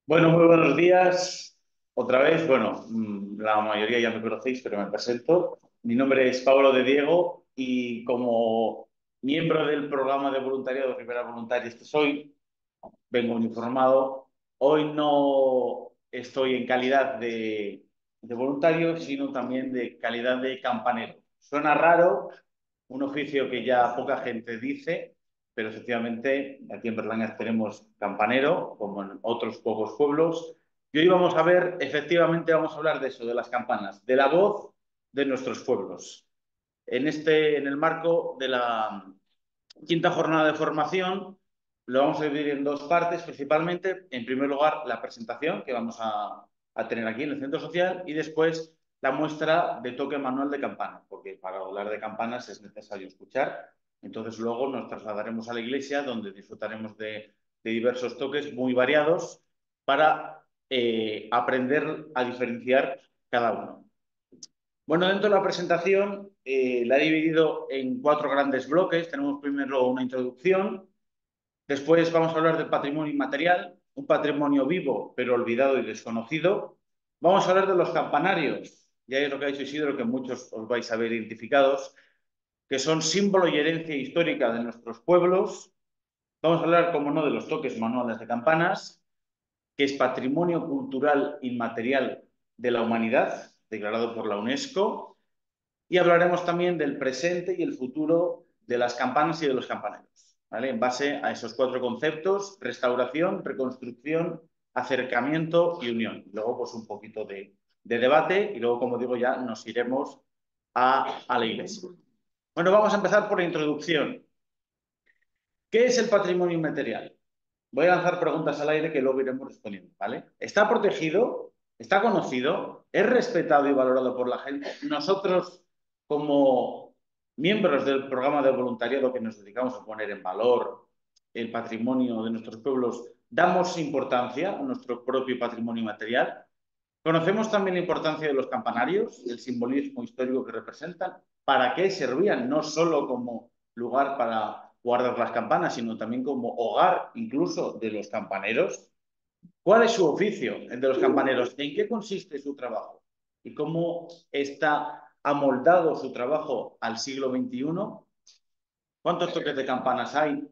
Bueno, muy buenos días. Otra vez, bueno, la mayoría ya me conocéis, pero me presento. Mi nombre es Pablo de Diego y como miembro del programa de voluntariado Rivera Voluntarios que soy, vengo uniformado. Hoy no estoy en calidad de voluntario, sino también de calidad de campanero. Suena raro, un oficio que ya poca gente dice, pero efectivamente aquí en Berlanga tenemos campanero, como en otros pocos pueblos. Y hoy vamos a ver, efectivamente vamos a hablar de eso, de las campanas, de la voz de nuestros pueblos. En el marco de la quinta jornada de formación, lo vamos a dividir en dos partes principalmente. En primer lugar, la presentación que vamos a tener aquí en el centro social y después la muestra de toque manual de campana, porque para hablar de campanas es necesario escuchar. Entonces luego nos trasladaremos a la iglesia donde disfrutaremos de diversos toques muy variados para aprender a diferenciar cada uno. Bueno, dentro de la presentación la he dividido en cuatro grandes bloques. Tenemos primero una introducción, después vamos a hablar del patrimonio inmaterial, un patrimonio vivo pero olvidado y desconocido. Vamos a hablar de los campanarios, y ahí es lo que ha dicho Isidro, que muchos os vais a ver identificados, que son símbolo y herencia histórica de nuestros pueblos. Vamos a hablar, como no, de los toques manuales de campanas, que es patrimonio cultural inmaterial de la humanidad, declarado por la UNESCO. Y hablaremos también del presente y el futuro de las campanas y de los campaneros, ¿vale? En base a esos cuatro conceptos: restauración, reconstrucción, acercamiento y unión. Luego, pues un poquito de debate y luego, como digo, ya nos iremos a la iglesia. Bueno, vamos a empezar por la introducción. ¿Qué es el patrimonio inmaterial? Voy a lanzar preguntas al aire que luego iremos respondiendo, ¿vale? ¿Está protegido? ¿Está conocido? ¿Es respetado y valorado por la gente? Nosotros, como miembros del programa de voluntariado que nos dedicamos a poner en valor el patrimonio de nuestros pueblos, damos importancia a nuestro propio patrimonio material. Conocemos también la importancia de los campanarios, el simbolismo histórico que representan, para qué servían, no solo como lugar para guardar las campanas, sino también como hogar incluso de los campaneros. ¿Cuál es su oficio, el de los campaneros? ¿En qué consiste su trabajo? ¿Y cómo está amoldado su trabajo al siglo XXI? ¿Cuántos toques de campanas hay?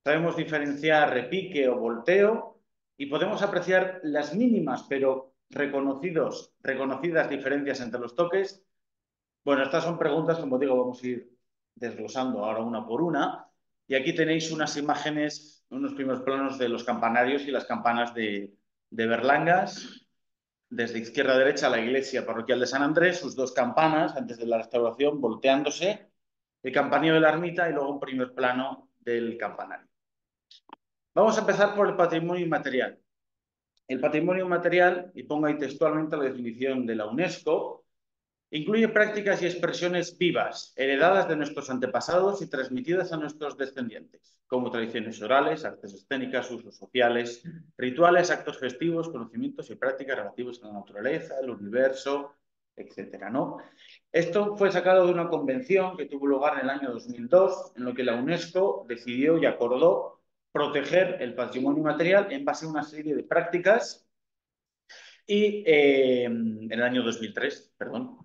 Sabemos diferenciar repique o volteo y podemos apreciar las mínimas pero reconocidas diferencias entre los toques. Bueno, estas son preguntas, como digo, vamos a ir desglosando ahora una por una. Y aquí tenéis unas imágenes, unos primeros planos de los campanarios y las campanas de Berlangas. Desde izquierda a derecha la iglesia parroquial de San Andrés, sus dos campanas antes de la restauración volteándose, el campanillo de la ermita y luego un primer plano del campanario. Vamos a empezar por el patrimonio inmaterial. El patrimonio inmaterial, y pongo ahí textualmente la definición de la UNESCO, incluye prácticas y expresiones vivas, heredadas de nuestros antepasados y transmitidas a nuestros descendientes, como tradiciones orales, artes escénicas, usos sociales, rituales, actos festivos, conocimientos y prácticas relativos a la naturaleza, el universo, etcétera, ¿no? Esto fue sacado de una convención que tuvo lugar en el año 2002, en lo que la UNESCO decidió y acordó proteger el patrimonio material en base a una serie de prácticas y en el año 2003, perdón.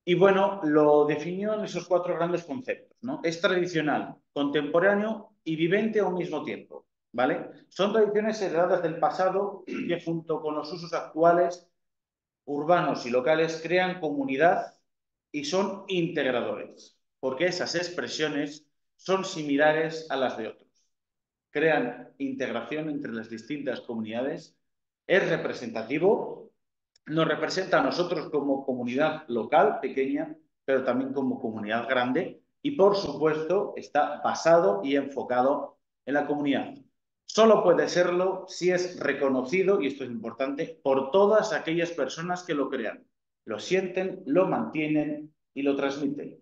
Y bueno, lo definió en esos cuatro grandes conceptos, ¿no? Es tradicional, contemporáneo y vivente a un mismo tiempo, ¿vale? Son tradiciones heredadas del pasado que junto con los usos actuales, urbanos y locales, crean comunidad y son integradores, porque esas expresiones son similares a las de otros. Crean integración entre las distintas comunidades, es representativo, nos representa a nosotros como comunidad local pequeña, pero también como comunidad grande y por supuesto está basado y enfocado en la comunidad. Solo puede serlo si es reconocido, y esto es importante, por todas aquellas personas que lo crean, lo sienten, lo mantienen y lo transmiten.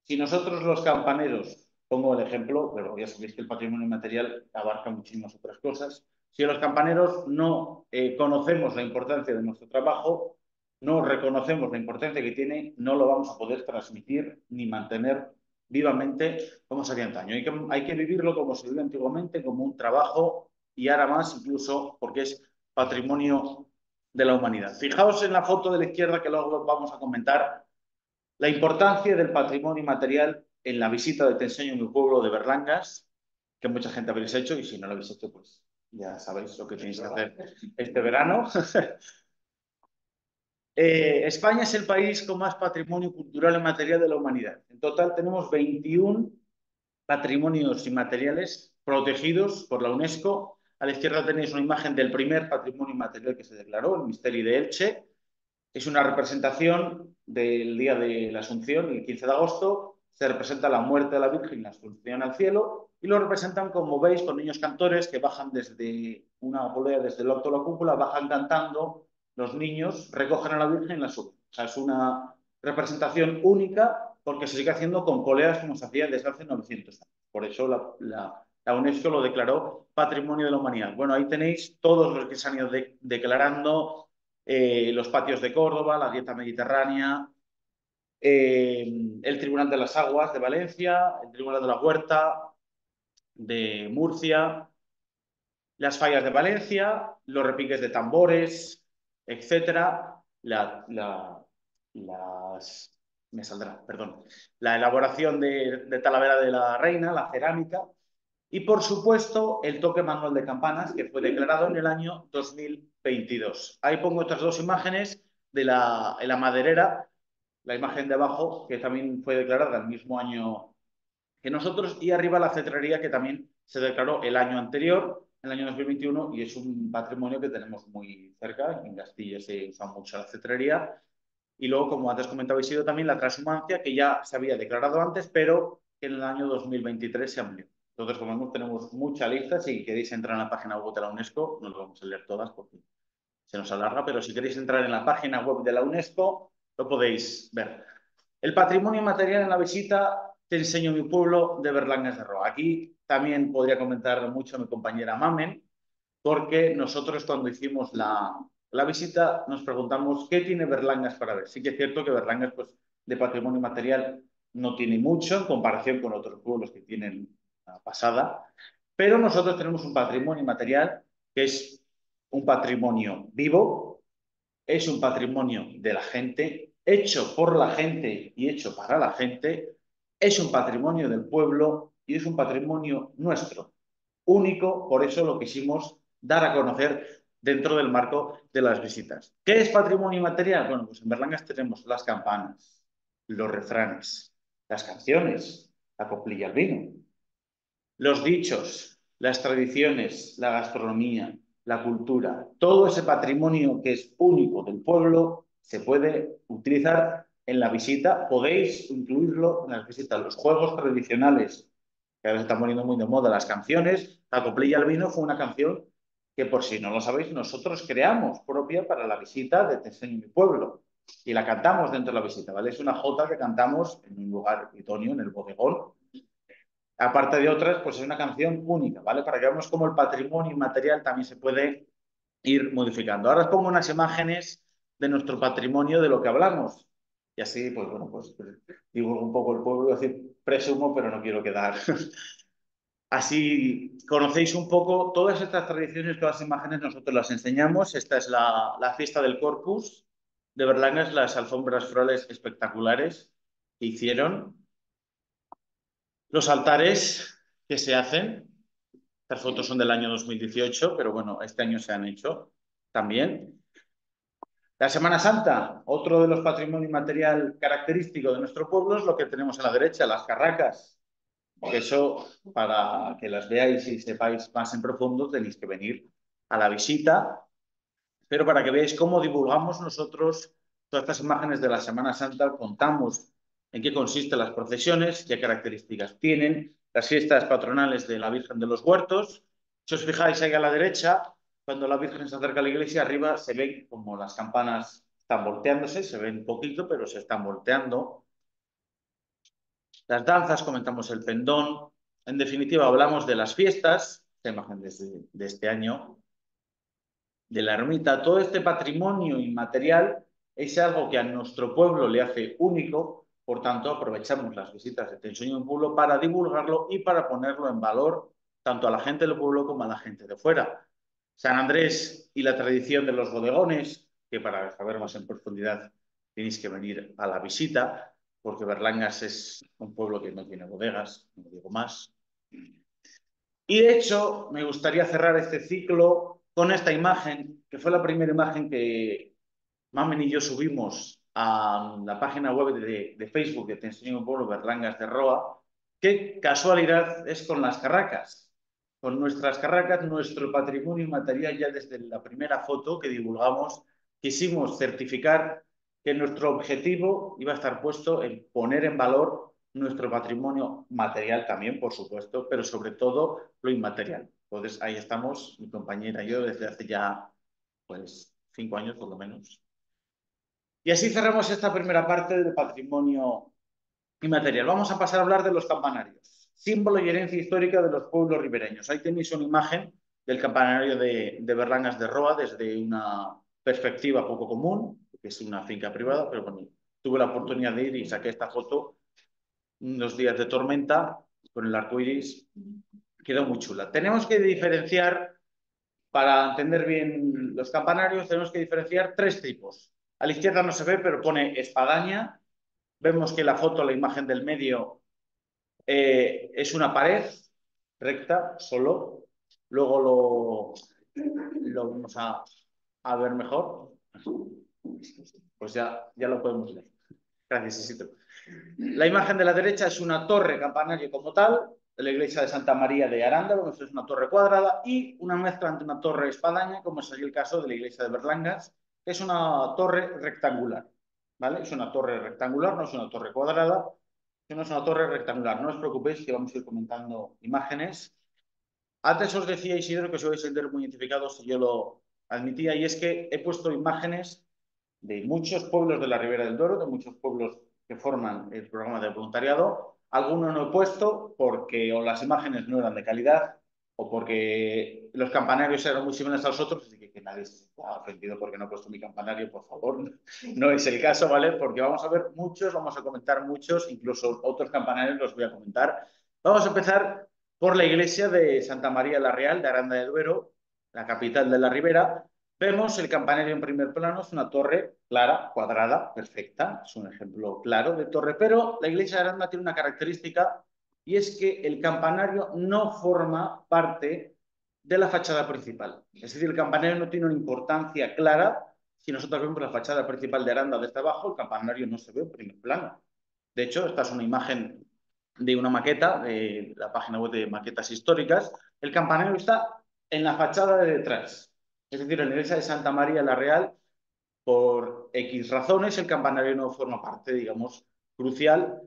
Si nosotros los campaneros, pongo el ejemplo, pero ya sabéis que el patrimonio inmaterial abarca muchísimas otras cosas, si los campaneros no conocemos la importancia de nuestro trabajo, no reconocemos la importancia que tiene, no lo vamos a poder transmitir ni mantener vivamente como se hacía antaño. Hay que vivirlo como se vivía antiguamente, como un trabajo y ahora más incluso porque es patrimonio de la humanidad. Fijaos en la foto de la izquierda que luego vamos a comentar la importancia del patrimonio inmaterial en la visita de Te enseño mi pueblo de Berlangas, que mucha gente habréis hecho y si no lo habéis hecho, pues ya sabéis lo que tenéis que hacer este verano. España es el país con más patrimonio cultural y material de la humanidad. En total tenemos 21 patrimonios inmateriales protegidos por la UNESCO. A la izquierda tenéis una imagen del primer patrimonio inmaterial que se declaró, el Misteri de Elche. Es una representación del día de la Asunción, el 15 de agosto. Se representa la muerte de la Virgen y la Asunción al cielo. Y lo representan, como veis, con niños cantores que bajan desde una polea, desde el alto de la cúpula, bajan cantando. Los niños recogen a la Virgen y la suben. O sea, es una representación única porque se sigue haciendo con poleas como se hacía desde hace 900 años. Por eso la UNESCO lo declaró Patrimonio de la Humanidad. Bueno, ahí tenéis todos los que se han ido declarando, los patios de Córdoba, la dieta mediterránea, el Tribunal de las Aguas de Valencia, el Tribunal de la Huerta de Murcia, las fallas de Valencia, los repiques de tambores, etcétera, las, me saldrá, perdón, la elaboración de Talavera de la Reina, la cerámica, y por supuesto el toque manual de campanas que fue declarado en el año 2022. Ahí pongo otras dos imágenes de la maderera, la imagen de abajo que también fue declarada el mismo año que nosotros, y arriba la cetrería que también se declaró el año anterior, el año 2021, y es un patrimonio que tenemos muy cerca. En Castilla se usa mucho la cetrería. Y luego, como antes comentaba, ha sido también la transhumancia, que ya se había declarado antes, pero que en el año 2023 se amplió. Entonces, como vemos, tenemos mucha lista. Si queréis entrar en la página web de la UNESCO, no lo vamos a leer todas porque se nos alarga, pero si queréis entrar en la página web de la UNESCO, lo podéis ver. El patrimonio material en la visita Te enseño mi pueblo de Berlangas de Roa. Aquí también podría comentar mucho mi compañera Mamen, porque nosotros cuando hicimos la visita nos preguntamos qué tiene Berlangas para ver. Sí que es cierto que Berlangas, pues, de patrimonio material no tiene mucho en comparación con otros pueblos que tienen la pasada, pero nosotros tenemos un patrimonio material que es un patrimonio vivo, es un patrimonio de la gente, hecho por la gente y hecho para la gente, es un patrimonio del pueblo y es un patrimonio nuestro, único, por eso lo quisimos dar a conocer dentro del marco de las visitas. ¿Qué es patrimonio inmaterial? Bueno, pues en Berlangas tenemos las campanas, los refranes, las canciones, la coplilla al vino, los dichos, las tradiciones, la gastronomía, la cultura, todo ese patrimonio que es único del pueblo se puede utilizar en la visita. Podéis incluirlo en las visitas. Los juegos tradicionales, que ahora se están poniendo muy de moda, las canciones. La coplilla al vino fue una canción que, por si no lo sabéis, nosotros creamos propia para la visita de Te enseño mi pueblo. Y la cantamos dentro de la visita, ¿vale? Es una jota que cantamos en un lugar idóneo, en el bodegón, aparte de otras, pues es una canción única, ¿vale? Para que veamos cómo el patrimonio inmaterial también se puede ir modificando. Ahora os pongo unas imágenes de nuestro patrimonio, de lo que hablamos. Y así, pues bueno, pues divulgo un poco el pueblo, es decir, presumo, pero no quiero quedar. Así conocéis un poco todas estas tradiciones, todas las imágenes, nosotros las enseñamos. Esta es la fiesta del Corpus de Berlangas, las alfombras florales espectaculares que hicieron. Los altares que se hacen, estas fotos son del año 2018, pero bueno, este año se han hecho también. La Semana Santa, otro de los patrimonios material característico de nuestro pueblo es lo que tenemos a la derecha, las carracas. Que eso, para que las veáis y sepáis más en profundo, tenéis que venir a la visita, pero para que veáis cómo divulgamos nosotros todas estas imágenes de la Semana Santa, contamos en qué consisten las procesiones, qué características tienen, las fiestas patronales de la Virgen de los Huertos. Si os fijáis ahí a la derecha, cuando la Virgen se acerca a la iglesia, arriba se ven como las campanas están volteándose, se ven poquito, pero se están volteando. Las danzas, comentamos el pendón. En definitiva, hablamos de las fiestas, esta imagen de este año, de la ermita. Todo este patrimonio inmaterial es algo que a nuestro pueblo le hace único, por tanto aprovechamos las visitas de Te enseño mi pueblo para divulgarlo y para ponerlo en valor tanto a la gente del pueblo como a la gente de fuera. San Andrés y la tradición de los bodegones, que para saber más en profundidad tenéis que venir a la visita, porque Berlangas es un pueblo que no tiene bodegas, no digo más. Y de hecho, me gustaría cerrar este ciclo con esta imagen, que fue la primera imagen que Mamen y yo subimos a la página web de Facebook de Te enseño un pueblo, Berlangas de Roa. Qué casualidad es con las carracas. Con nuestras carracas, nuestro patrimonio inmaterial, ya desde la primera foto que divulgamos, quisimos certificar que nuestro objetivo iba a estar puesto en poner en valor nuestro patrimonio material también, por supuesto, pero sobre todo lo inmaterial. Entonces, ahí estamos, mi compañera y yo, desde hace ya, pues, 5 años por lo menos. Y así cerramos esta primera parte del patrimonio inmaterial. Vamos a pasar a hablar de los campanarios, símbolo y herencia histórica de los pueblos ribereños. Ahí tenéis una imagen del campanario de Berlangas de Roa desde una perspectiva poco común, que es una finca privada, pero bueno, tuve la oportunidad de ir y saqué esta foto unos días de tormenta con el arco iris. Quedó muy chula. Tenemos que diferenciar, para entender bien los campanarios, tenemos que diferenciar 3 tipos. A la izquierda no se ve, pero pone espadaña. Vemos que la foto, la imagen del medio, es una pared recta, solo. Luego lo vamos a ver mejor. Pues ya lo podemos ver. Gracias, Isidro. La imagen de la derecha es una torre campanario como tal, de la iglesia de Santa María de Arándalo, es una torre cuadrada, y una mezcla entre una torre espadaña, como es el caso de la iglesia de Berlangas, que es una torre rectangular. ¿Vale? Es una torre rectangular, no es una torre cuadrada, sino es una torre rectangular. No os preocupéis que vamos a ir comentando imágenes. Antes os decía, Isidro, que os vais a sentir muy identificados, y yo lo admitía, y es que he puesto imágenes de muchos pueblos de la Ribera del Duero, de muchos pueblos que forman el programa de voluntariado. Algunos no he puesto porque o las imágenes no eran de calidad o porque los campanarios eran muy similares a los otros, así que nadie se ha ofendido porque no he puesto mi campanario, por favor. No es el caso, ¿vale? Porque vamos a ver muchos, vamos a comentar muchos, incluso otros campanarios los voy a comentar. Vamos a empezar por la iglesia de Santa María la Real de Aranda de Duero, la capital de la Ribera. Vemos el campanario en primer plano, es una torre clara, cuadrada, perfecta, es un ejemplo claro de torre, pero la iglesia de Aranda tiene una característica y es que el campanario no forma parte de la fachada principal. Es decir, el campanario no tiene una importancia clara. Si nosotros vemos la fachada principal de Aranda desde abajo, el campanario no se ve en primer plano. De hecho, esta es una imagen de una maqueta de la página web de maquetas históricas. El campanario está en la fachada de detrás. Es decir, en la iglesia de Santa María la Real, por X razones, el campanario no forma parte, digamos, crucial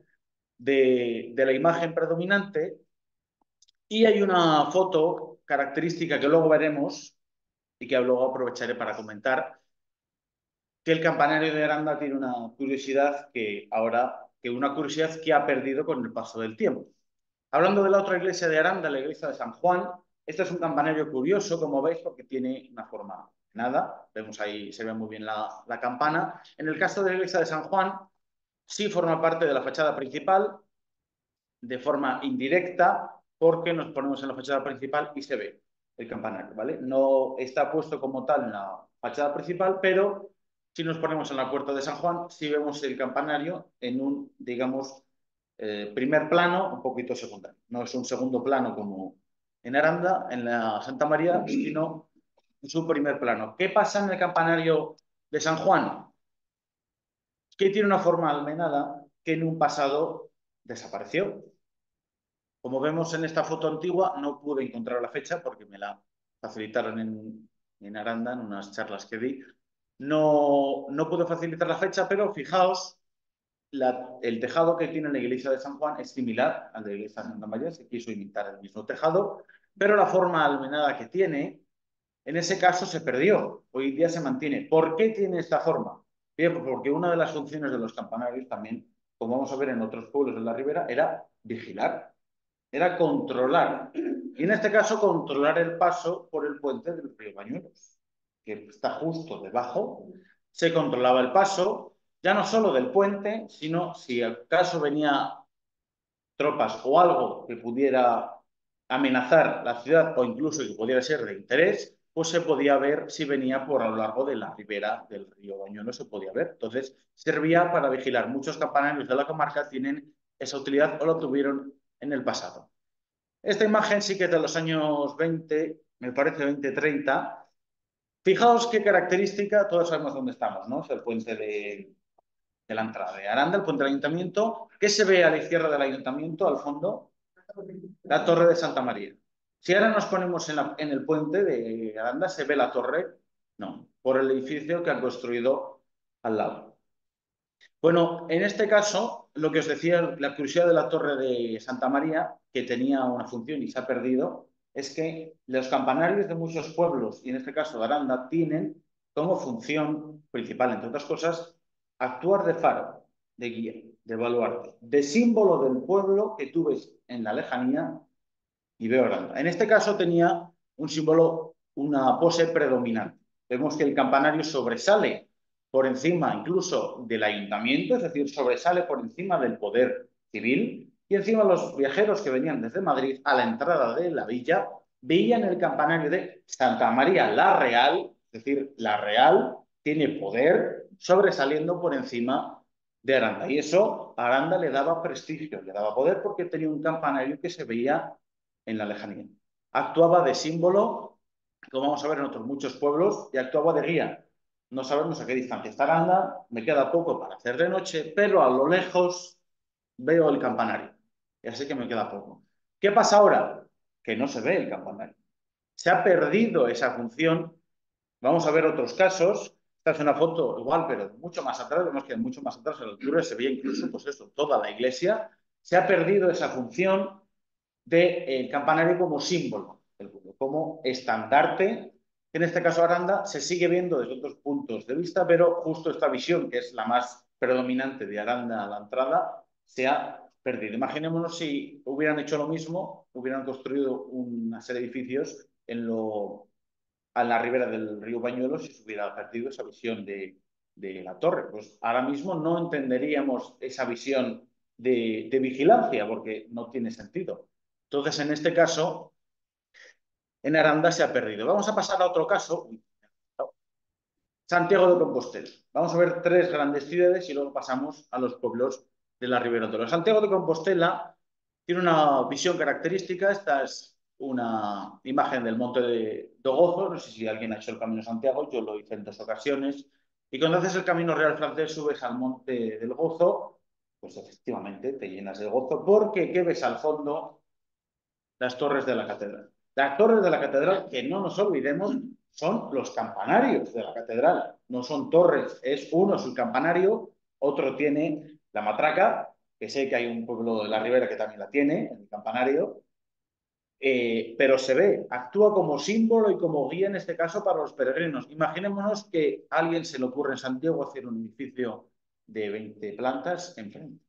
de la imagen predominante. Y hay una foto característica que luego veremos y que luego aprovecharé para comentar, que el campanario de Aranda tiene una curiosidad una curiosidad que ha perdido con el paso del tiempo. Hablando de la otra iglesia de Aranda, la iglesia de San Juan, este es un campanario curioso, como veis, porque tiene una forma nada. Vemos ahí, se ve muy bien la campana. En el caso de la iglesia de San Juan, sí forma parte de la fachada principal, de forma indirecta, porque nos ponemos en la fachada principal y se ve el campanario, ¿vale? No está puesto como tal en la fachada principal, pero si nos ponemos en la puerta de San Juan, sí vemos el campanario en un, digamos, primer plano, un poquito secundario. No es un segundo plano como en Aranda, en la Santa María, sino en su primer plano. ¿Qué pasa en el campanario de San Juan? Que tiene una forma almenada que en un pasado desapareció. Como vemos en esta foto antigua, no pude encontrar la fecha porque me la facilitaron en Aranda, en unas charlas que di. No pude facilitar la fecha, pero fijaos, el tejado que tiene la iglesia de San Juan es similar al de la iglesia de Santa María, se quiso imitar el mismo tejado, pero la forma almenada que tiene, en ese caso se perdió, hoy en día se mantiene. ¿Por qué tiene esta forma? Bien, pues porque una de las funciones de los campanarios también, como vamos a ver en otros pueblos de la Ribera, era vigilar, era controlar. Y en este caso, controlar el paso por el puente del río Bañuelos, que está justo debajo. Se controlaba el paso, ya no solo del puente, sino si acaso venía tropas o algo que pudiera amenazar la ciudad o incluso que pudiera ser de interés, pues se podía ver si venía por a lo largo de la ribera del río Bañuelo, se podía ver. Entonces, servía para vigilar. Muchos campanarios de la comarca tienen esa utilidad o lo tuvieron en el pasado. Esta imagen sí que es de los años 20, me parece 20-30. Fijaos qué característica, todos sabemos dónde estamos, ¿no? Es el puente de la entrada de Aranda, el puente del ayuntamiento. ¿Qué se ve a la izquierda del ayuntamiento, al fondo? La torre de Santa María. Si ahora nos ponemos en el puente de Aranda, ¿se ve la torre? No, por el edificio que han construido al lado. Bueno, en este caso, lo que os decía, la curiosidad de la torre de Santa María, que tenía una función y se ha perdido, es que los campanarios de muchos pueblos, y en este caso de Aranda, tienen como función principal, entre otras cosas, actuar de faro, de guía, de baluarte, de símbolo del pueblo que tú ves en la lejanía y veo Aranda. En este caso tenía un símbolo, una pose predominante. Vemos que el campanario sobresale por encima incluso del ayuntamiento, es decir, sobresale por encima del poder civil, y encima los viajeros que venían desde Madrid a la entrada de la villa veían el campanario de Santa María la Real, es decir, la Real tiene poder sobresaliendo por encima de Aranda. Y eso a Aranda le daba prestigio, le daba poder porque tenía un campanario que se veía en la lejanía. Actuaba de símbolo, como vamos a ver en otros muchos pueblos, y actuaba de guía. No sabemos a qué distancia está Aranda, me queda poco para hacer de noche, pero a lo lejos veo el campanario. Y así que me queda poco. ¿Qué pasa ahora? Que no se ve el campanario. Se ha perdido esa función. Vamos a ver otros casos. Esta es una foto igual, pero mucho más atrás. Vemos que mucho más atrás, en la altura, se veía incluso, pues eso, toda la iglesia. Se ha perdido esa función del campanario como símbolo del pueblo, como estandarte. En este caso Aranda se sigue viendo desde otros puntos de vista, pero justo esta visión, que es la más predominante de Aranda a la entrada, se ha perdido. Imaginémonos si hubieran hecho lo mismo, hubieran construido una serie de edificios a la ribera del río Bañuelos y se hubiera perdido esa visión de la torre. Pues ahora mismo no entenderíamos esa visión de vigilancia porque no tiene sentido. Entonces, en este caso, en Aranda se ha perdido. Vamos a pasar a otro caso. Santiago de Compostela. Vamos a ver tres grandes ciudades y luego pasamos a los pueblos de la Ribera Alta. Santiago de Compostela tiene una visión característica. Esta es una imagen del Monte de Gozo. No sé si alguien ha hecho el Camino de Santiago, yo lo hice en 2 ocasiones. Y cuando haces el Camino Real francés, subes al Monte del Gozo, pues efectivamente te llenas de gozo, porque ¿qué ves al fondo? Las torres de la catedral. Las torres de la catedral, que no nos olvidemos, son los campanarios de la catedral. No son torres, es uno es el campanario, otro tiene la matraca, que sé que hay un pueblo de la Ribera que también la tiene, el campanario, pero se ve, actúa como símbolo y como guía en este caso para los peregrinos. Imaginémonos que a alguien se le ocurre en Santiago hacer un edificio de 20 plantas enfrente.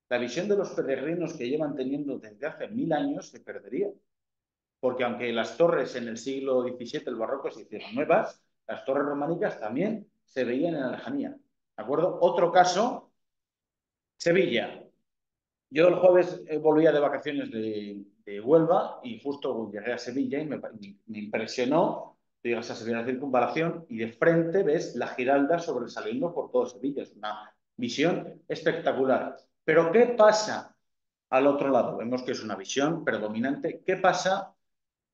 La visión de los peregrinos que llevan teniendo desde hace 1000 años se perdería porque aunque las torres en el siglo XVII, el barroco, se hicieron nuevas, las torres románicas también se veían en la lejanía. ¿De acuerdo? Otro caso, Sevilla. Yo el jueves volvía de vacaciones de Huelva y justo llegué a Sevilla y me impresionó. Llegas a Sevilla, la circunvalación y de frente ves la Giralda sobresaliendo por todo Sevilla. Es una visión espectacular. Pero ¿qué pasa al otro lado? Vemos que es una visión predominante. ¿Qué pasa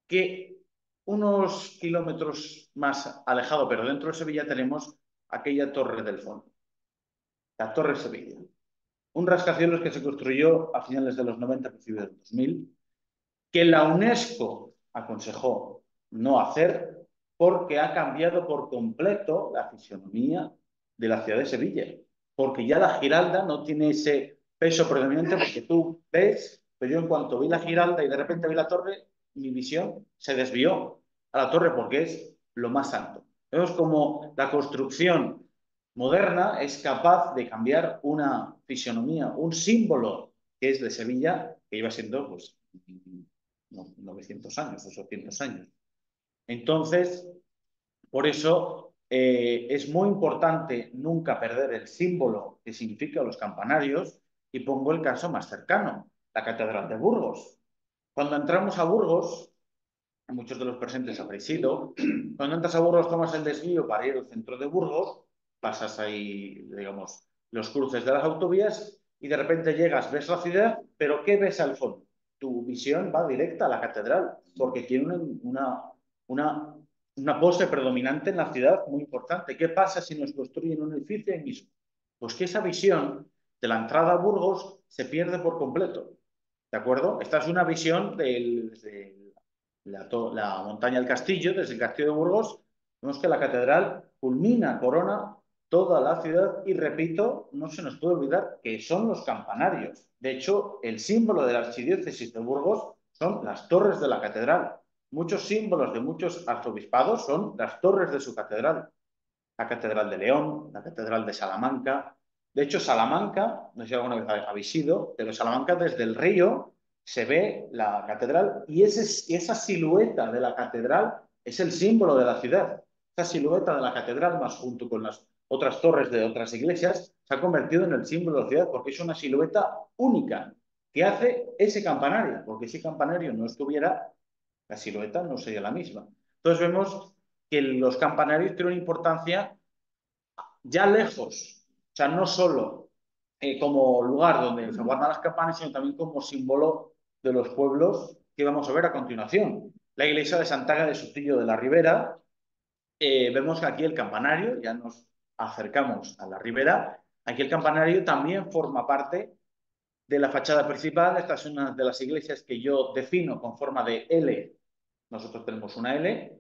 que unos kilómetros más alejado, pero dentro de Sevilla, tenemos aquella torre del fondo, la Torre Sevilla. Un rascacielos que se construyó a finales de los 90, principios del 2000, que la UNESCO aconsejó no hacer porque ha cambiado por completo la fisionomía de la ciudad de Sevilla. Porque ya la Giralda no tiene ese peso predominante porque tú ves, pero yo en cuanto vi la Giralda y de repente vi la torre, mi visión se desvió a la torre porque es lo más alto. Vemos como la construcción moderna es capaz de cambiar una fisionomía, un símbolo que es de Sevilla, que iba siendo pues 900 años, 800 años. Entonces, por eso es muy importante nunca perder el símbolo que significa los campanarios y pongo el caso más cercano, la Catedral de Burgos. Cuando entramos a Burgos, muchos de los presentes habréis ido, cuando entras a Burgos tomas el desvío para ir al centro de Burgos, pasas ahí, digamos, los cruces de las autovías y de repente llegas, ves la ciudad, pero ¿qué ves al fondo? Tu visión va directa a la catedral, porque tiene una, una pose predominante en la ciudad muy importante. ¿Qué pasa si nos construyen un edificio ahí mismo? Pues que esa visión de la entrada a Burgos se pierde por completo. ¿De acuerdo? Esta es una visión desde la montaña del castillo, desde el castillo de Burgos. Vemos que la catedral culmina, corona toda la ciudad y repito, no se nos puede olvidar que son los campanarios. De hecho, el símbolo de la archidiócesis de Burgos son las torres de la catedral. Muchos símbolos de muchos arzobispados son las torres de su catedral. La catedral de León, la catedral de Salamanca. De hecho, Salamanca, no sé si alguna vez habéis ido, pero Salamanca desde el río se ve la catedral y esa silueta de la catedral es el símbolo de la ciudad. Esa silueta de la catedral, más junto con las otras torres de otras iglesias, se ha convertido en el símbolo de la ciudad porque es una silueta única que hace ese campanario, porque si ese campanario no estuviera, la silueta no sería la misma. Entonces vemos que los campanarios tienen una importancia ya lejos, o sea, no solo como lugar donde se guardan las campanas, sino también como símbolo de los pueblos que vamos a ver a continuación. La iglesia de Santaga de Sotillo de la Ribera, vemos que aquí el campanario, ya nos acercamos a la ribera, aquí el campanario también forma parte de la fachada principal. Esta es una de las iglesias que yo defino con forma de L. Nosotros tenemos una L,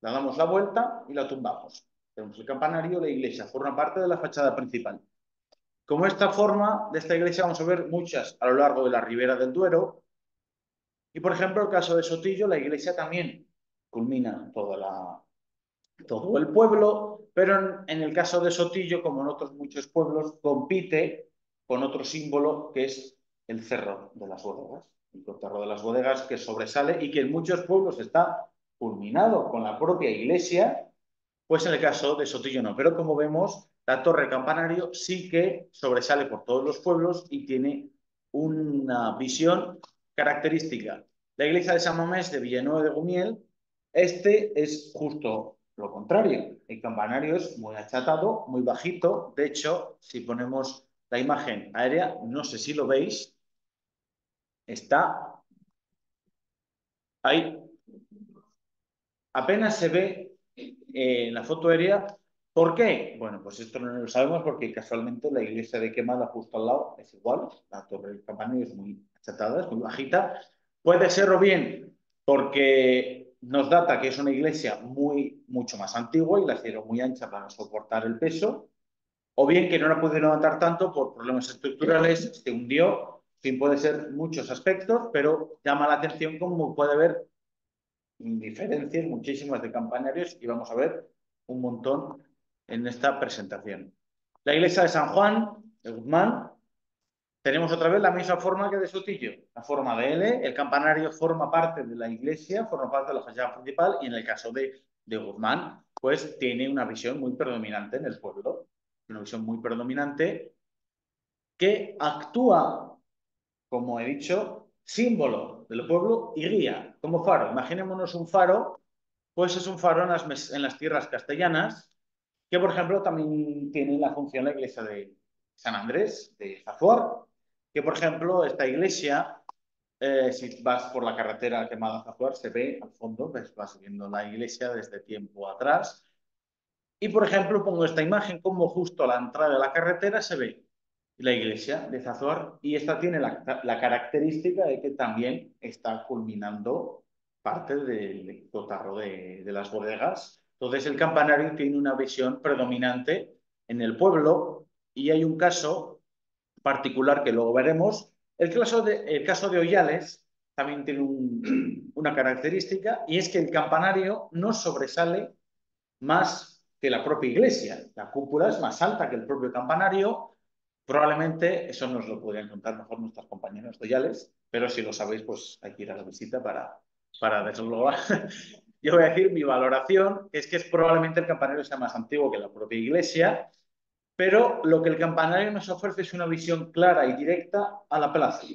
la damos la vuelta y la tumbamos. Tenemos el campanario, la iglesia, forma parte de la fachada principal. Como esta forma de esta iglesia vamos a ver muchas a lo largo de la ribera del Duero. Y por ejemplo, el caso de Sotillo, la iglesia también culmina todo el pueblo, pero en el caso de Sotillo, como en otros muchos pueblos, compite con otro símbolo que es el Cerro de las Bodegas. El Cerro de las Bodegas que sobresale y que en muchos pueblos está culminado con la propia iglesia, pues en el caso de Sotillo no. Pero como vemos, la torre campanario sí que sobresale por todos los pueblos y tiene una visión característica. La iglesia de San Mamés de Villanueva de Gumiel, este es justo lo contrario. El campanario es muy achatado, muy bajito. De hecho, si ponemos la imagen aérea, no sé si lo veis, está ahí. Apenas se ve en la foto aérea. ¿Por qué? Bueno, pues esto no lo sabemos porque casualmente la iglesia de Quemada justo al lado es igual. La torre del campanario es muy achatada, es muy bajita. Puede ser o bien porque nos data que es una iglesia mucho más antigua y la hicieron muy ancha para soportar el peso, o bien que no la pudieron levantar tanto por problemas estructurales, se hundió. Sí, puede ser muchos aspectos, pero llama la atención como puede haber diferencias muchísimas de campanarios y vamos a ver un montón en esta presentación. La iglesia de San Juan de Guzmán, tenemos otra vez la misma forma que de Sotillo, la forma de L. El campanario forma parte de la iglesia, forma parte de la fachada principal y en el caso de Guzmán, pues tiene una visión muy predominante en el pueblo, una visión muy predominante que actúa, como he dicho, símbolo del pueblo y guía, como faro. Imaginémonos un faro, pues es un faro en las tierras castellanas, que por ejemplo también tiene la función la iglesia de San Andrés, de Zazuar, que por ejemplo esta iglesia, si vas por la carretera quemada Zazuar, se ve al fondo, ves, vas viendo la iglesia desde tiempo atrás. Y por ejemplo pongo esta imagen como justo a la entrada de la carretera se ve la iglesia de Zazuar y esta tiene la característica de que también está culminando parte del cotarro de las bodegas. Entonces el campanario tiene una visión predominante en el pueblo y hay un caso particular que luego veremos. El caso de Hoyales también tiene una característica y es que el campanario no sobresale más que la propia iglesia. La cúpula es más alta que el propio campanario. Probablemente eso nos lo podrían contar mejor nuestros compañeros doyales, pero si lo sabéis, pues hay que ir a la visita para desglosar. Yo voy a decir mi valoración, que es probablemente el campanario sea más antiguo que la propia iglesia, pero lo que el campanario nos ofrece es una visión clara y directa a la plaza.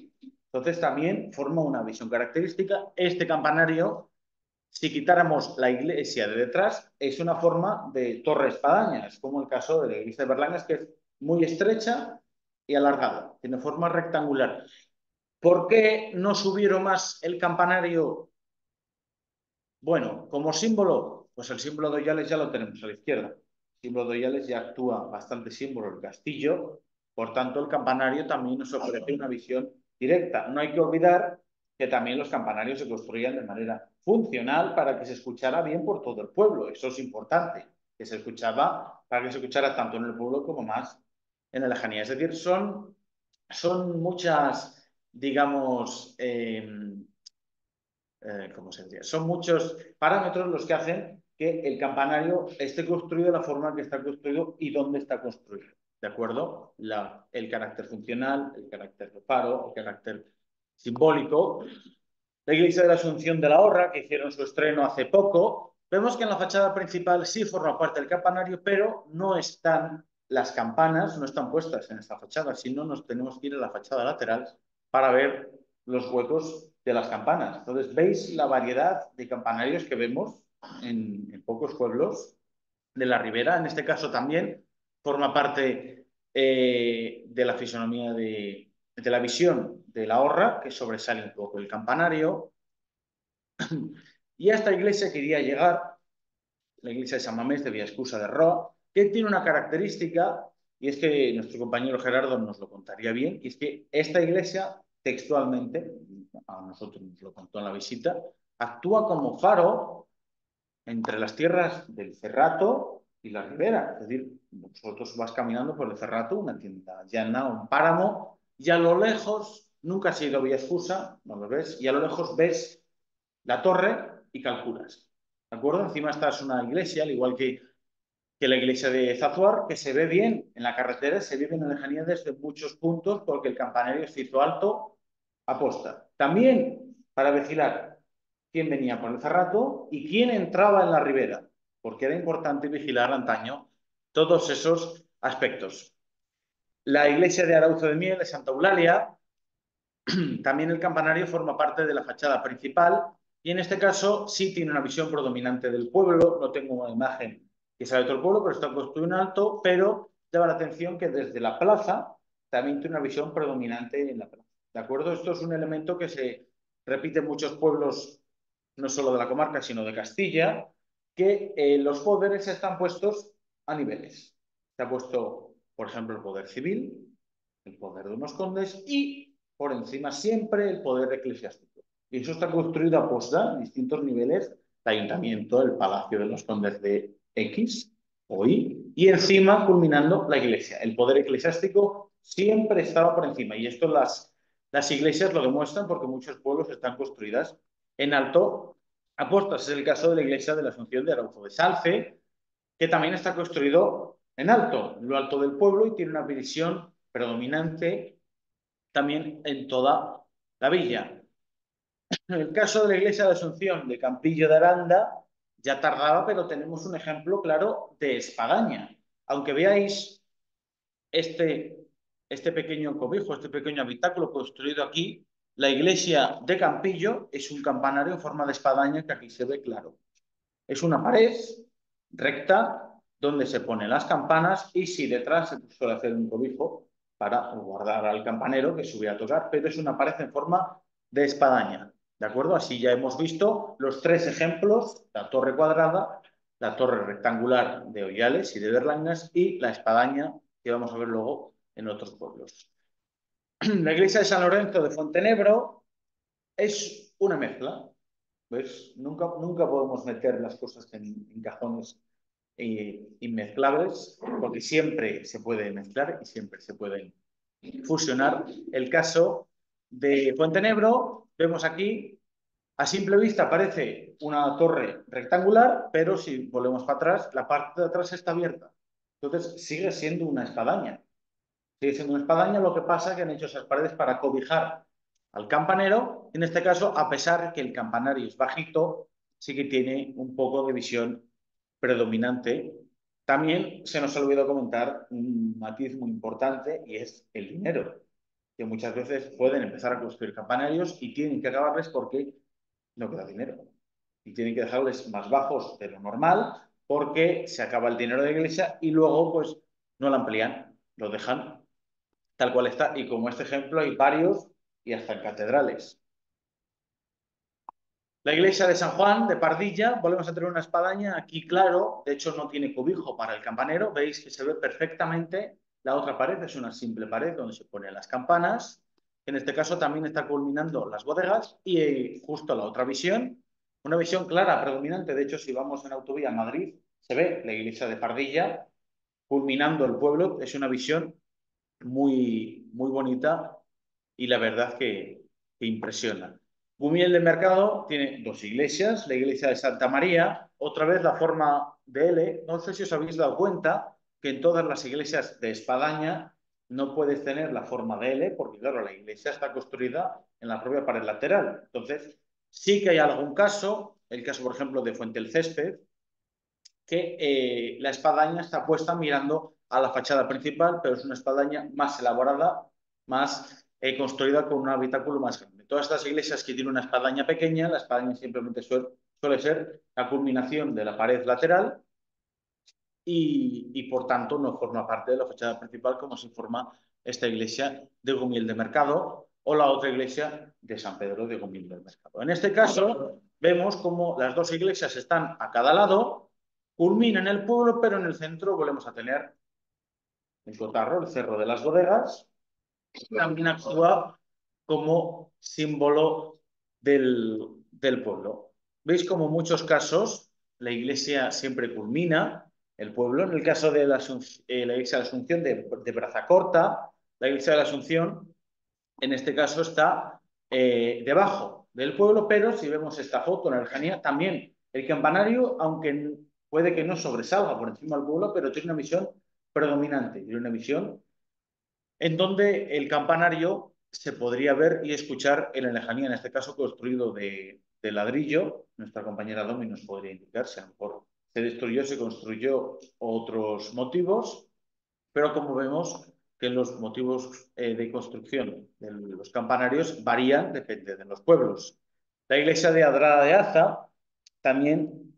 Entonces también forma una visión característica. Este campanario, si quitáramos la iglesia de detrás, es una forma de torre espadaña. Es como el caso de la iglesia de Berlanga, que es muy estrecha y alargada. Tiene forma rectangular. ¿Por qué no subieron más el campanario? Bueno, como símbolo, pues el símbolo de Oyales ya lo tenemos a la izquierda. El símbolo de Oyales ya actúa bastante símbolo el castillo, por tanto el campanario también nos ofrece una visión directa. No hay que olvidar que también los campanarios se construían de manera funcional para que se escuchara bien por todo el pueblo. Eso es importante, que se escuchaba para que se escuchara tanto en el pueblo como más en la lejanía. Es decir, son muchas, digamos, ¿cómo se diría? Son muchos parámetros los que hacen que el campanario esté construido de la forma que está construido y dónde está construido. ¿De acuerdo? El carácter funcional, el carácter de faro, el carácter simbólico. La iglesia de la Asunción de la Horra, que hicieron su estreno hace poco, vemos que en la fachada principal sí forma parte del campanario, pero no están las campanas, no están puestas en esta fachada, sino nos tenemos que ir a la fachada lateral para ver los huecos de las campanas. Entonces, veis la variedad de campanarios que vemos en pocos pueblos de la Ribera. En este caso también forma parte de la fisonomía de la visión de la Horra, que sobresale un poco el campanario. Y a esta iglesia quería llegar, la iglesia de San Mamés de Villaescusa de Roa, que tiene una característica, y es que nuestro compañero Gerardo nos lo contaría bien, y es que esta iglesia, textualmente, a nosotros nos lo contó en la visita, actúa como faro entre las tierras del Cerrato y la Ribera. Es decir, vosotros vas caminando por el Cerrato, una tienda llana, un páramo, y a lo lejos, nunca has ido a Villaescusa, no lo ves, y a lo lejos ves la torre y calculas. ¿De acuerdo? Encima esta es una iglesia, al igual que la iglesia de Zazuar, que se ve bien en la carretera, se ve bien en la lejanía desde muchos puntos porque el campanario se hizo alto a posta. También para vigilar quién venía por el Cerrato y quién entraba en la ribera, porque era importante vigilar antaño todos esos aspectos. La iglesia de Arauzo de Miel, de Santa Eulalia, también el campanario forma parte de la fachada principal y en este caso sí tiene una visión predominante del pueblo. No tengo una imagen que sea de todo el pueblo, pero está construido en alto, pero llama la atención que desde la plaza también tiene una visión predominante en la plaza. ¿De acuerdo? Esto es un elemento que se repite en muchos pueblos, no solo de la comarca, sino de Castilla, que los poderes están puestos a niveles. Se ha puesto, por ejemplo, el poder civil, el poder de unos condes y por encima siempre el poder eclesiástico. Y eso está construido a posta en distintos niveles, el ayuntamiento, el palacio de los condes de X o Y, y encima culminando la iglesia. El poder eclesiástico siempre estaba por encima y esto las iglesias lo demuestran porque muchos pueblos están construidas en alto a postas. Es el caso de la iglesia de la Asunción de Arauzo de Salce, que también está construido en alto, en lo alto del pueblo y tiene una visión predominante también en toda la villa. En el caso de la iglesia de Asunción de Campillo de Aranda, ya tardaba, pero tenemos un ejemplo claro de espadaña. Aunque veáis este, este pequeño cobijo, este pequeño habitáculo construido aquí, la iglesia de Campillo es un campanario en forma de espadaña que aquí se ve claro. Es una pared recta donde se ponen las campanas y si detrás se suele hacer un cobijo para guardar al campanero que sube a tocar, pero es una pared en forma de espadaña. ¿De acuerdo? Así ya hemos visto los tres ejemplos, la torre cuadrada, la torre rectangular de Oyales y de Berlangas y la espadaña que vamos a ver luego en otros pueblos. La iglesia de San Lorenzo de Fontenebro es una mezcla. ¿Ves? Nunca podemos meter las cosas en cajones inmezclables, porque siempre se puede mezclar y siempre se pueden fusionar. El caso de Fuentenebro, vemos aquí, a simple vista parece una torre rectangular, pero si volvemos para atrás, la parte de atrás está abierta. Entonces sigue siendo una espadaña. Sigue siendo una espadaña, lo que pasa es que han hecho esas paredes para cobijar al campanero. En este caso, a pesar que el campanario es bajito, sí que tiene un poco de visión predominante. También se nos ha olvidado comentar un matiz muy importante y es el dinero. que muchas veces pueden empezar a construir campanarios y tienen que acabarles porque no queda dinero. Y tienen que dejarles más bajos de lo normal porque se acaba el dinero de la iglesia y luego pues no lo amplían, lo dejan tal cual está. Y como este ejemplo hay varios y hasta en catedrales. La iglesia de San Juan de Pardilla, volvemos a tener una espadaña aquí claro, de hecho no tiene cobijo para el campanero, veis que se ve perfectamente. La otra pared es una simple pared donde se ponen las campanas. En este caso también está culminando las bodegas y justo la otra visión, una visión clara, predominante. De hecho, si vamos en autovía a Madrid, se ve la iglesia de Pardilla culminando el pueblo. Es una visión muy, muy bonita y la verdad que impresiona. Gumiel de Mercado tiene dos iglesias, la iglesia de Santa María, otra vez la forma de L. No sé si os habéis dado cuenta que en todas las iglesias de espadaña no puedes tener la forma de L, porque claro, la iglesia está construida en la propia pared lateral. Entonces, sí que hay algún caso, el caso, por ejemplo, de Fuente el Césped, que la espadaña está puesta mirando a la fachada principal, pero es una espadaña más elaborada, más construida con un habitáculo más grande. Todas estas iglesias que tienen una espadaña pequeña, la espadaña simplemente suele ser la culminación de la pared lateral y, por tanto no forma parte de la fachada principal como si forma esta iglesia de Gumiel de Mercado o la otra iglesia de San Pedro de Gumiel del Mercado. En este caso vemos como las dos iglesias están a cada lado, culminan el pueblo, pero en el centro volvemos a tener el Cotarro, el Cerro de las Bodegas, también actúa como símbolo del pueblo. ¿Veis como en muchos casos la iglesia siempre culmina el pueblo? En el caso de la iglesia de la Asunción de Brazacorta, la iglesia de la Asunción en este caso está debajo del pueblo, pero si vemos esta foto en la lejanía, también el campanario, aunque puede que no sobresalga por encima del pueblo, pero tiene una visión predominante, tiene una visión en donde el campanario se podría ver y escuchar en la lejanía, en este caso construido de ladrillo. Nuestra compañera Domi nos podría indicar si a lo mejor se destruyó, se construyó otros motivos, pero como vemos que los motivos de construcción de los campanarios varían, depende de los pueblos. La iglesia de Adrada de Aza también,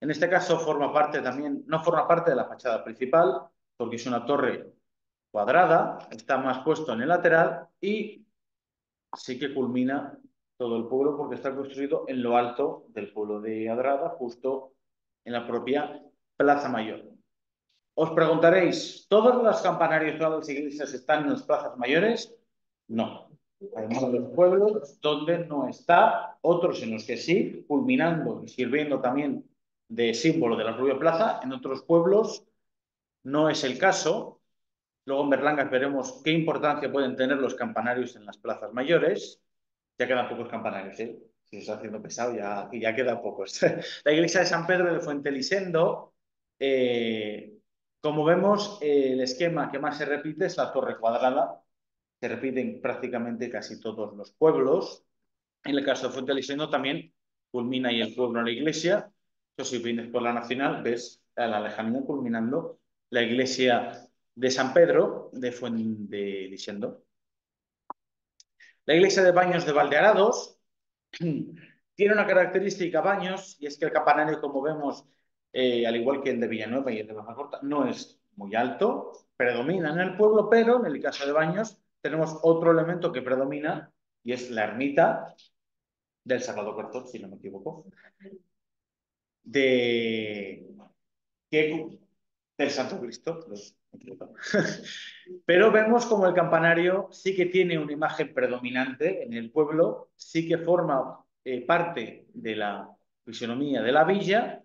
en este caso, forma parte también, no forma parte de la fachada principal, porque es una torre cuadrada, está más puesto en el lateral y sí que culmina todo el pueblo porque está construido en lo alto del pueblo de Adrada, justo en la propia Plaza Mayor. Os preguntaréis, ¿todos los campanarios, todas las iglesias están en las plazas mayores? No. Hay muchos pueblos donde no está, otros en los que sí, culminando y sirviendo también de símbolo de la propia plaza. En otros pueblos no es el caso. Luego en Berlangas veremos qué importancia pueden tener los campanarios en las plazas mayores. Ya quedan pocos campanarios, ¿eh? Si se está haciendo pesado, ya quedan pocos. La iglesia de San Pedro de Fuentelisendo, eh, como vemos, el esquema que más se repite es la torre cuadrada. Se repiten prácticamente casi todos los pueblos. En el caso de Fuentelisendo también culmina ahí el pueblo en la iglesia. Entonces, si vienes por la Nacional, ves a la lejanía culminando la iglesia de San Pedro de Fuentelisendo. La iglesia de Baños de Valdearados tiene una característica Baños, y es que el campanario, como vemos, al igual que el de Villanueva y el de Bajacorta, no es muy alto, predomina en el pueblo, pero en el caso de Baños tenemos otro elemento que predomina y es la ermita del Sagrado Corazón, si no me equivoco, de, que, del Santo Cristo. Pero vemos como el campanario sí que tiene una imagen predominante en el pueblo, sí que forma parte de la fisonomía de la villa.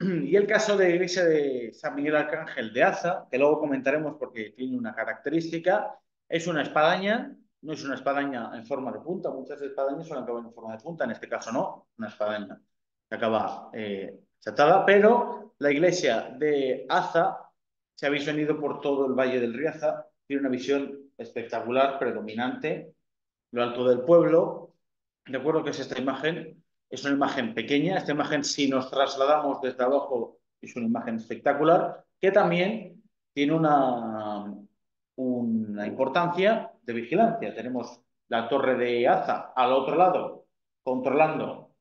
Y el caso de la iglesia de San Miguel Arcángel de Aza, que luego comentaremos porque tiene una característica, es una espadaña, no es una espadaña en forma de punta, muchas espadañas suelen acabar en forma de punta, en este caso no, una espadaña que acaba chatada, pero la iglesia de Aza, si habéis venido por todo el Valle del Riaza, tiene una visión espectacular, predominante, lo alto del pueblo. Recuerdo que es esta imagen, es una imagen pequeña. Esta imagen, si nos trasladamos desde abajo, es una imagen espectacular, que también tiene una importancia de vigilancia. Tenemos la Torre de Aza al otro lado, controlando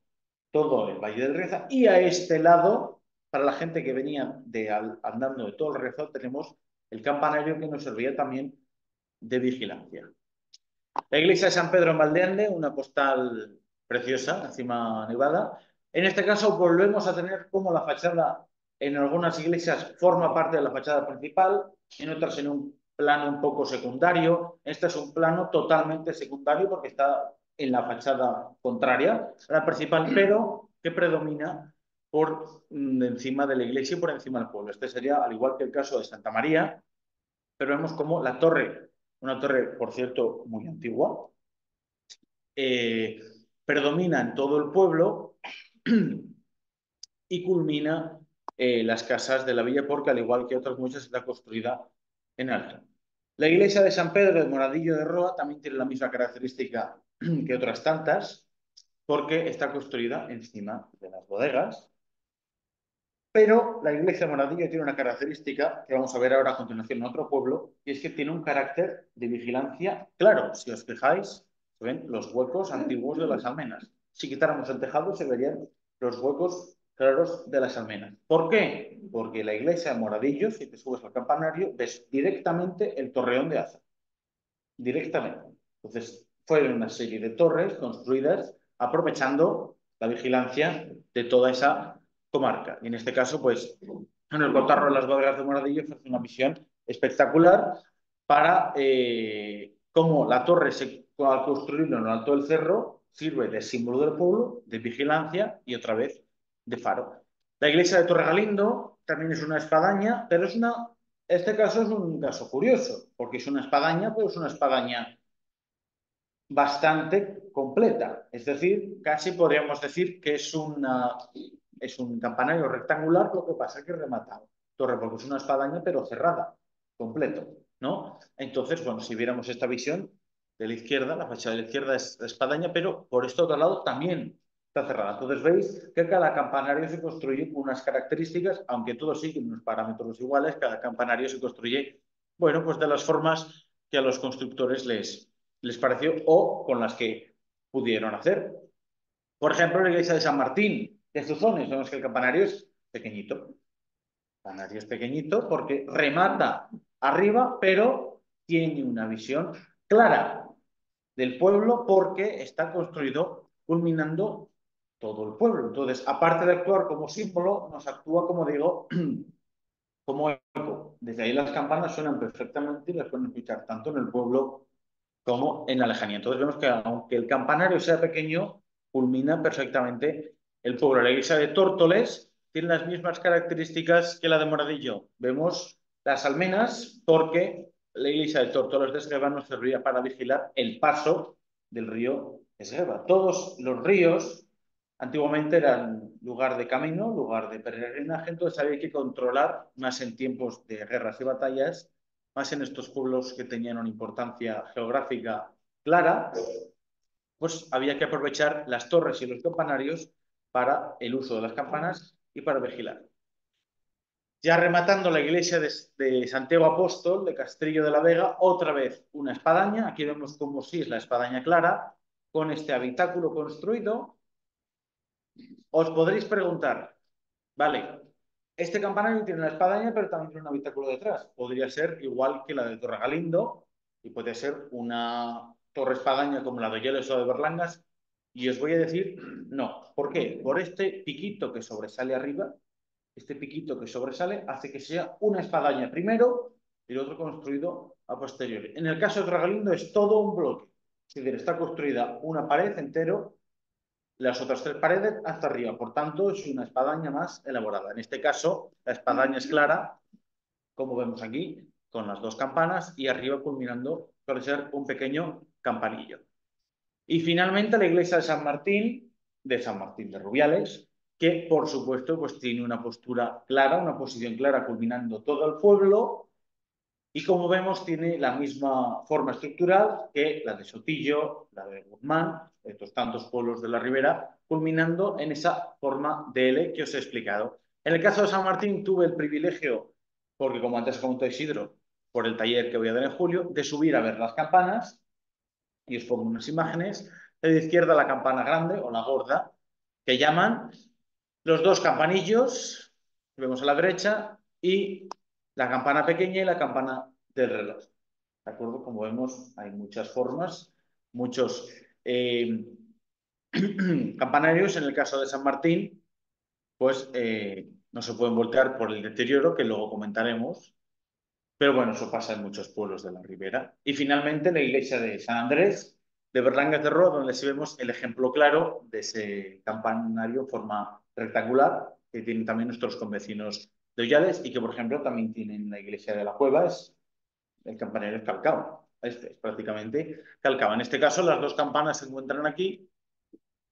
todo el Valle del Rieza, y a este lado, para la gente que venía andando de todo el Rieza, tenemos el campanario que nos servía también de vigilancia. La iglesia de San Pedro en Valdeande, una postal preciosa, encima nevada. En este caso volvemos a tener como la fachada en algunas iglesias forma parte de la fachada principal, en otras en un plano un poco secundario. Este es un plano totalmente secundario porque está en la fachada contraria a la principal, pero que predomina por encima de la iglesia y por encima del pueblo. Este sería, al igual que el caso de Santa María, pero vemos como la torre, una torre, por cierto, muy antigua, eh, predomina en todo el pueblo y culmina las casas de la villa porque, al igual que otras muchas, está construida en alto. La iglesia de San Pedro de Moradillo de Roa también tiene la misma característica que otras tantas, porque está construida encima de las bodegas. Pero la iglesia de Moradillo tiene una característica que vamos a ver ahora a continuación en otro pueblo, y es que tiene un carácter de vigilancia claro. Si os fijáis, se ven los huecos antiguos de las almenas. Si quitáramos el tejado, se verían los huecos claros de las almenas. ¿Por qué? Porque la iglesia de Moradillo, si te subes al campanario, ves directamente el torreón de Aza. Directamente. Entonces, fueron una serie de torres construidas aprovechando la vigilancia de toda esa comarca. Y en este caso, pues, en el Cotarro de las Bodegas de Moradillo ofrece una visión espectacular para cómo la torre, al construirlo en lo alto del cerro, sirve de símbolo del pueblo, de vigilancia y otra vez de faro. La iglesia de Torre Galindo también es una espadaña, pero este caso es un caso curioso, porque es una espadaña, pero es una espadaña bastante completa. Es decir, casi podríamos decir que es un campanario rectangular, lo que pasa es que rematado. Torre, porque es una espadaña, pero cerrada, completo, ¿no? Entonces, bueno, si viéramos esta visión de la izquierda, la fachada de la izquierda es espadaña, pero por este otro lado también está cerrada. Entonces veis que cada campanario se construye con unas características, aunque todos siguen unos parámetros iguales, cada campanario se construye, bueno, pues de las formas que a los constructores les pareció o con las que pudieron hacer. Por ejemplo, la iglesia de San Martín de Zuzones, vemos que el campanario es pequeñito. El campanario es pequeñito porque remata arriba, pero tiene una visión clara del pueblo porque está construido culminando todo el pueblo. Entonces, aparte de actuar como símbolo, nos actúa, como digo, como eco. Desde ahí las campanas suenan perfectamente y las pueden escuchar tanto en el pueblo como en la lejanía. Entonces vemos que aunque el campanario sea pequeño, culmina perfectamente el pueblo. La iglesia de Tórtoles tiene las mismas características que la de Moradillo. Vemos las almenas porque la iglesia de Tórtoles de Esgueva nos servía para vigilar el paso del río Esgueva. Todos los ríos antiguamente eran lugar de camino, lugar de peregrinaje, entonces había que controlar, más en tiempos de guerras y batallas, más en estos pueblos que tenían una importancia geográfica clara, pues había que aprovechar las torres y los campanarios para el uso de las campanas y para vigilar. Ya rematando la iglesia de Santiago Apóstol, de Castrillo de la Vega, otra vez una espadaña. Aquí vemos como si es la espadaña clara, con este habitáculo construido. Os podréis preguntar, vale, este campanario tiene una espadaña, pero también tiene un habitáculo detrás. Podría ser igual que la de Torre Galindo y puede ser una torre espadaña como la de Oyeles o de Berlangas. Y os voy a decir no. ¿Por qué? Por este piquito que sobresale arriba, este piquito que sobresale hace que sea una espadaña primero y el otro construido a posteriori. En el caso de Torre Galindo es todo un bloque. Es decir, está construida una pared entero, las otras tres paredes hasta arriba. Por tanto, es una espadaña más elaborada. En este caso, la espadaña es clara, como vemos aquí, con las dos campanas y arriba culminando por ser un pequeño campanillo. Y finalmente la iglesia de San Martín de Rubiales, que por supuesto pues tiene una postura clara, una posición clara culminando todo el pueblo. Y como vemos, tiene la misma forma estructural que la de Sotillo, la de Guzmán, estos tantos pueblos de la Ribera, culminando en esa forma de L que os he explicado. En el caso de San Martín tuve el privilegio, porque como antes comentó Isidro, por el taller que voy a dar en julio, de subir a ver las campanas, y os pongo unas imágenes. De la izquierda la campana grande o la gorda, que llaman, los dos campanillos, que vemos a la derecha, y la campana pequeña y la campana del reloj. ¿De acuerdo? Como vemos, hay muchas formas, muchos campanarios. En el caso de San Martín, pues no se pueden voltear por el deterioro, que luego comentaremos. Pero bueno, eso pasa en muchos pueblos de la Ribera. Y finalmente la iglesia de San Andrés de Berlanga de Roa, donde sí vemos el ejemplo claro de ese campanario en forma rectangular, que tienen también nuestros convecinos de Ollades y que, por ejemplo, también tienen la iglesia de la Cueva, es el campanario es calcado. Este es prácticamente calcado. En este caso, las dos campanas se encuentran aquí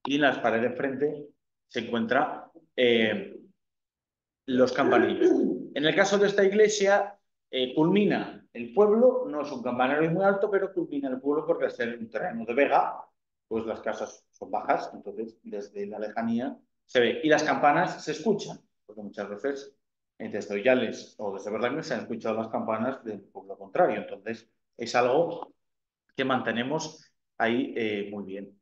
y en las paredes de frente se encuentran los campanillos. En el caso de esta iglesia, culmina el pueblo, no es un campanario muy alto, pero culmina el pueblo porque al ser un terreno de vega, pues las casas son bajas, entonces desde la lejanía se ve. Y las campanas se escuchan, porque muchas veces desde Ollales o desde Berlanga se han escuchado las campanas del pueblo contrario, entonces es algo que mantenemos ahí muy bien.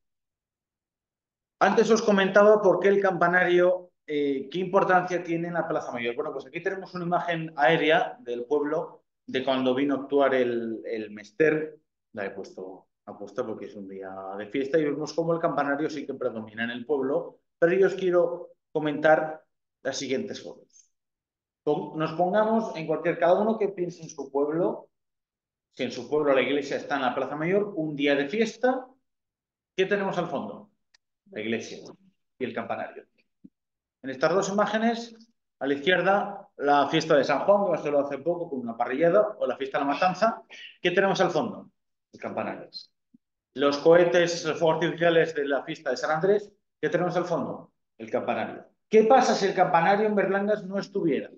Antes os comentaba por qué el campanario, qué importancia tiene en la Plaza Mayor. Bueno, pues aquí tenemos una imagen aérea del pueblo de cuando vino a actuar el Mester. La he puesto apuesta porque es un día de fiesta y vemos cómo el campanario sí que predomina en el pueblo. Pero yo os quiero comentar las siguientes fotos. Nos pongamos en cualquier, cada uno que piense en su pueblo, si en su pueblo la iglesia está en la Plaza Mayor, un día de fiesta, ¿qué tenemos al fondo? La iglesia y el campanario. En estas dos imágenes, a la izquierda, la fiesta de San Juan, que se lo hace poco con una parrillada, o la fiesta de la Matanza. ¿Qué tenemos al fondo? El campanario. Los cohetes, los fuegos artificiales de la fiesta de San Andrés. ¿Qué tenemos al fondo? El campanario. ¿Qué pasa si el campanario en Berlangas no estuviera?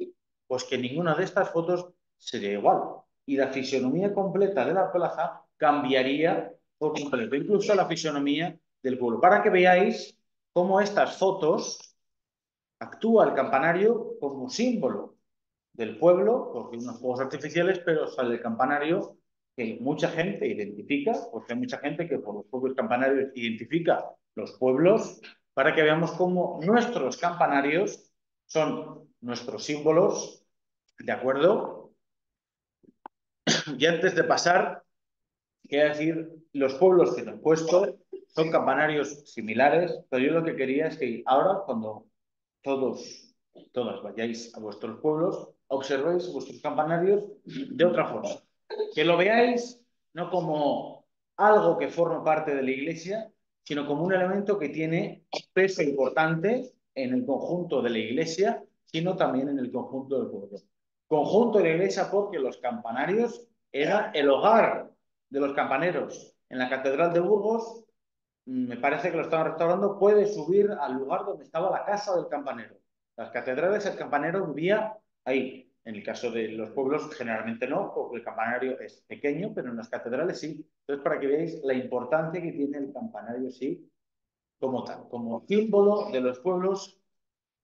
Pues que ninguna de estas fotos sería igual. Y la fisonomía completa de la plaza cambiaría por completo, incluso la fisonomía del pueblo. Para que veáis cómo estas fotos actúa el campanario como símbolo del pueblo, porque hay unos fuegos artificiales, pero sale el campanario que mucha gente identifica, porque hay mucha gente que por los propios campanarios identifica los pueblos, para que veamos cómo nuestros campanarios son nuestros símbolos, ¿de acuerdo? Y antes de pasar, quiero decir, los pueblos que te he puesto son campanarios similares, pero yo lo que quería es que ahora, cuando todas vayáis a vuestros pueblos, observéis vuestros campanarios de otra forma. Que lo veáis no como algo que forma parte de la iglesia, sino como un elemento que tiene peso importante en el conjunto de la iglesia, sino también en el conjunto del pueblo. Conjunto de la iglesia porque los campanarios era el hogar de los campaneros. En la Catedral de Burgos, me parece que lo estaban restaurando, puede subir al lugar donde estaba la casa del campanero. Las catedrales, el campanero vivía ahí. En el caso de los pueblos, generalmente no, porque el campanario es pequeño, pero en las catedrales sí. Entonces, para que veáis la importancia que tiene el campanario, sí, como tal, como símbolo de los pueblos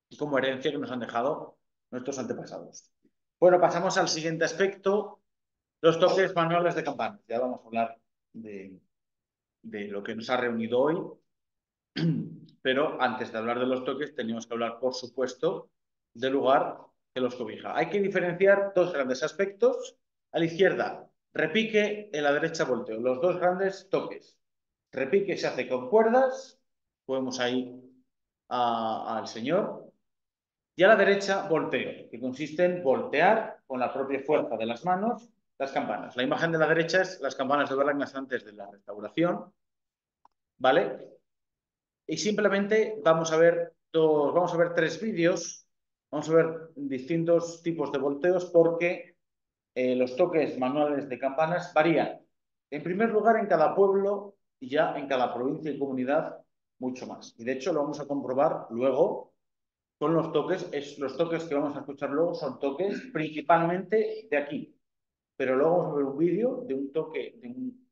y como herencia que nos han dejado nuestros antepasados. Bueno, pasamos al siguiente aspecto, los toques manuales de campanas. Ya vamos a hablar de lo que nos ha reunido hoy. Pero antes de hablar de los toques, teníamos que hablar, por supuesto, del lugar que los cobija. Hay que diferenciar dos grandes aspectos. A la izquierda, repique, en la derecha, volteo. Los dos grandes toques. Repique se hace con cuerdas. Podemos ahí al señor. Y a la derecha, volteo, que consiste en voltear con la propia fuerza de las manos las campanas. La imagen de la derecha es las campanas de Berlangas antes de la restauración, ¿vale? Y simplemente vamos a ver tres vídeos, vamos a ver distintos tipos de volteos porque los toques manuales de campanas varían. En primer lugar, en cada pueblo y ya en cada provincia y comunidad, mucho más. Y de hecho lo vamos a comprobar luego con los toques. Los toques que vamos a escuchar luego son toques principalmente de aquí. Pero luego vamos a ver un vídeo de un toque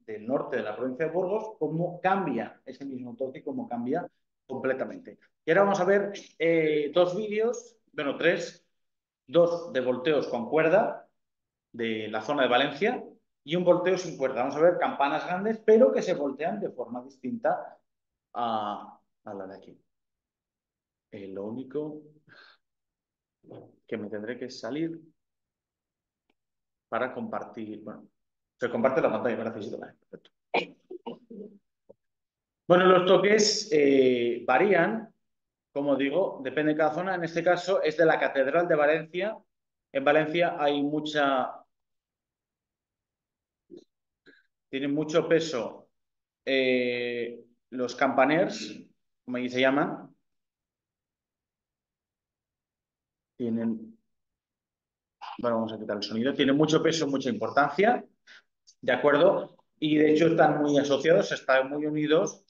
del norte de la provincia de Burgos, cómo cambia ese mismo toque, cómo cambia completamente. Y ahora vamos a ver dos vídeos, bueno, tres, dos de volteos con cuerda, de la zona de Valencia y un volteo sin cuerda. Vamos a ver campanas grandes, pero que se voltean de forma distinta a la de aquí. Lo único que me tendré que salir para compartir. Bueno, se comparte la pantalla, gracias. Perfecto. Bueno, los toques varían, como digo, depende de cada zona. En este caso es de la Catedral de Valencia. En Valencia hay tienen mucho peso los campaners, como allí se llaman, tienen, bueno, vamos a quitar el sonido, tienen mucho peso, mucha importancia, ¿de acuerdo? Y de hecho están muy asociados, están muy unidos.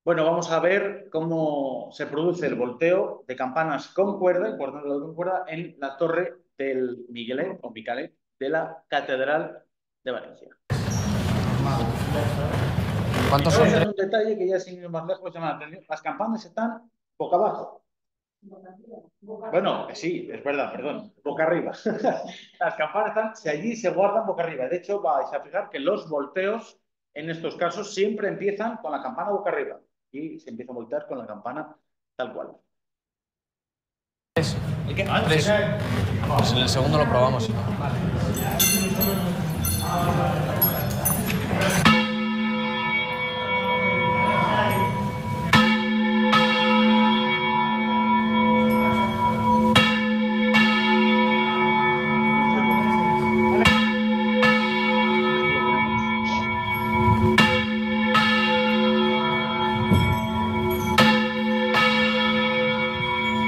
Bueno, vamos a ver cómo se produce el volteo de campanas con cuerda, importante con cuerda, en la torre del Miguelet o Micalet de la Catedral de Valencia. ¿Cuántos Vamos son? a hacer un detalle que ya sin ir más lejos llama la atención. Las campanas están boca abajo. Bueno, sí, es verdad, perdón, boca arriba. Las campanas están, si allí se guardan boca arriba. De hecho, vais a fijar que los volteos en estos casos siempre empiezan con la campana boca arriba y se empieza a voltear con la campana tal cual. ¿El qué? Tres. Pues en el segundo lo probamos, si no.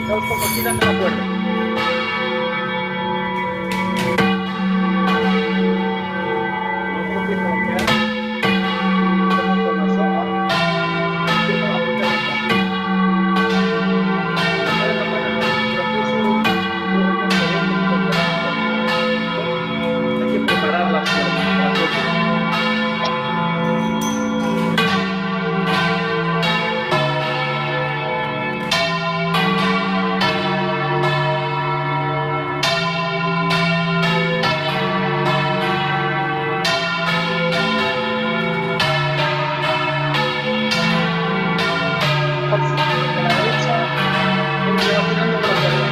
Fijaos cómo tiran de la cuerda. Luego empieza a voltear como con la soga. Empieza a voltear la campana. La campana es un proceso, luego ya se ve cómo voltea la campana. Hay que preparar las cuerdas para que de la derecha, cómo se va tirando con la cuerda.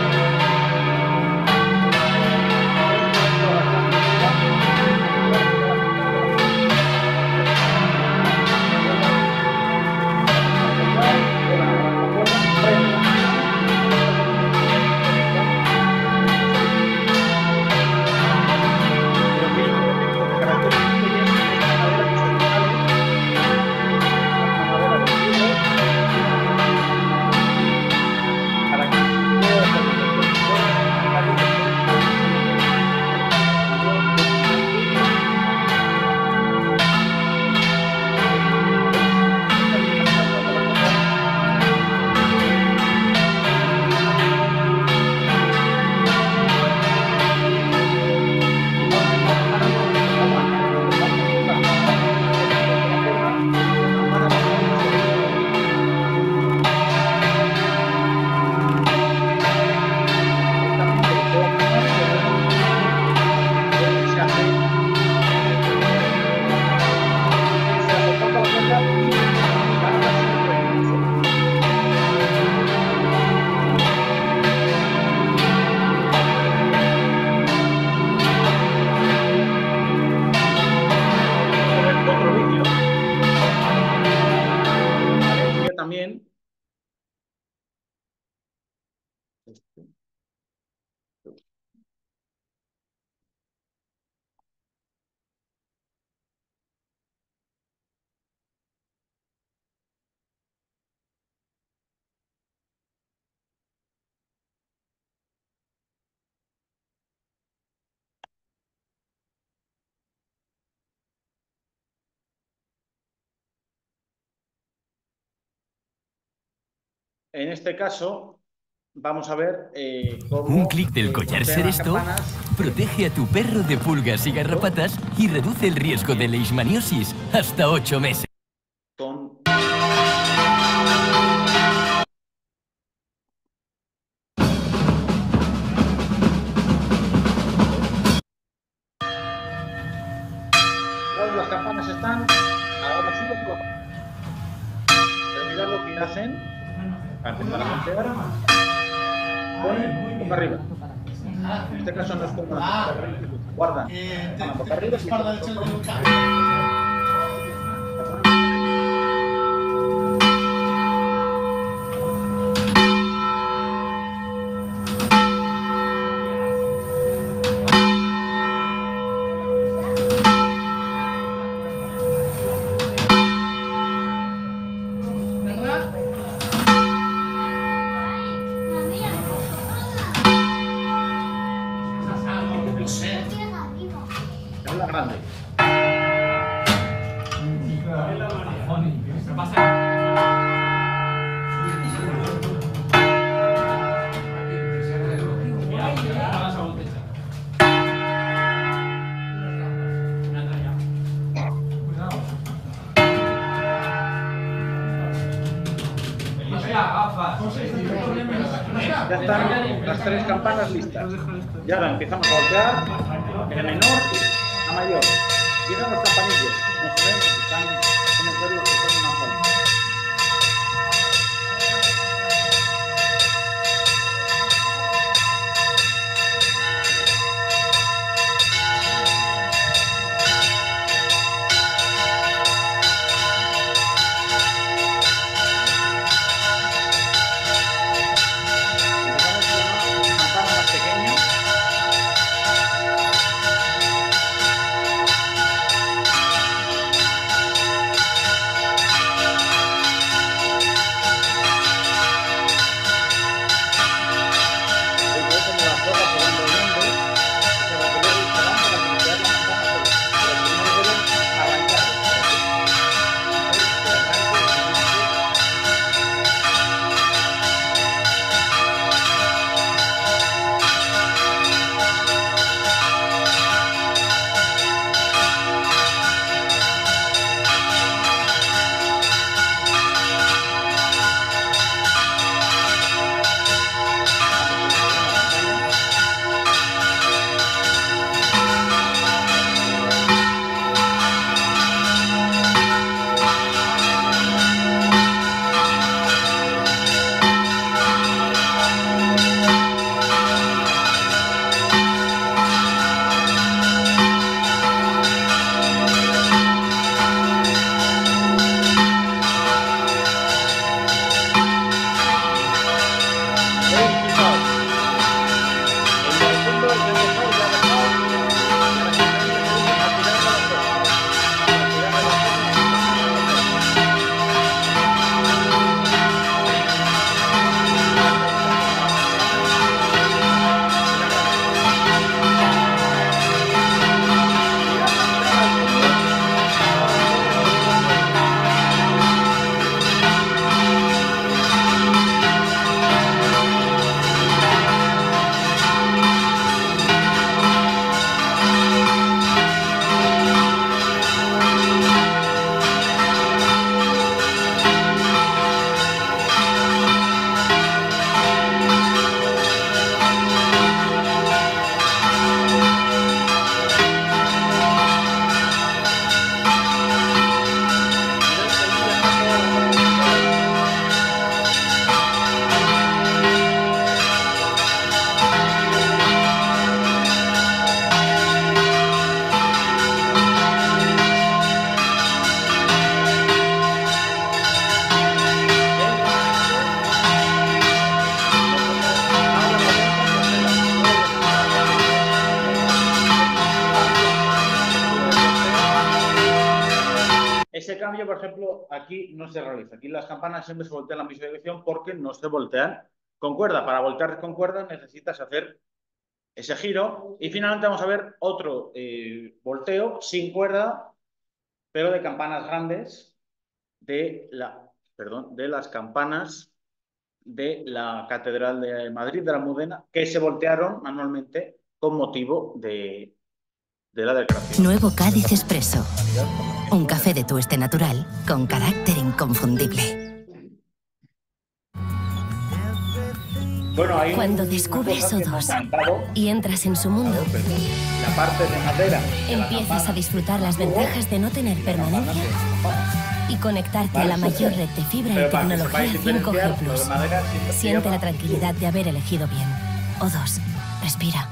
Otro vídeo, Valencia también. En este caso, vamos a ver cómo Un clic del collar golpean las Seresto campanas. protege a tu perro de pulgas y garrapatas y reduce el riesgo de leishmaniosis hasta 8 meses. Con... Las campanas están ahora sí, pero mirad lo que hacen para empezar a golpear. Ponen boca arriba. En este caso no es como guardan boca arriba. Es la grande. Ya están las 3 campanas listas. Y ahora empezamos a golpear de menor a mayor. Llegan los campanillos. No se ven porque están como ver los que están más altos. Ese cambio, por ejemplo, aquí no se realiza. Aquí las campanas siempre se voltean en la misma dirección porque no se voltean con cuerda. Para voltear con cuerda necesitas hacer ese giro. Y finalmente vamos a ver otro volteo sin cuerda, pero de campanas grandes, de las campanas de la Catedral de Madrid, de la Almudena, que se voltearon manualmente con motivo de la declaración. Nuevo Cádiz Expreso. Un café de tueste natural con carácter inconfundible. Bueno, Cuando descubres O2 y entras en su mundo, la parte de madera, empiezas a disfrutar las ventajas de no tener permanencia y conectarte a la mayor red de fibra y tecnología 5G Plus. Siente la tranquilidad de haber elegido bien. O2. Respira.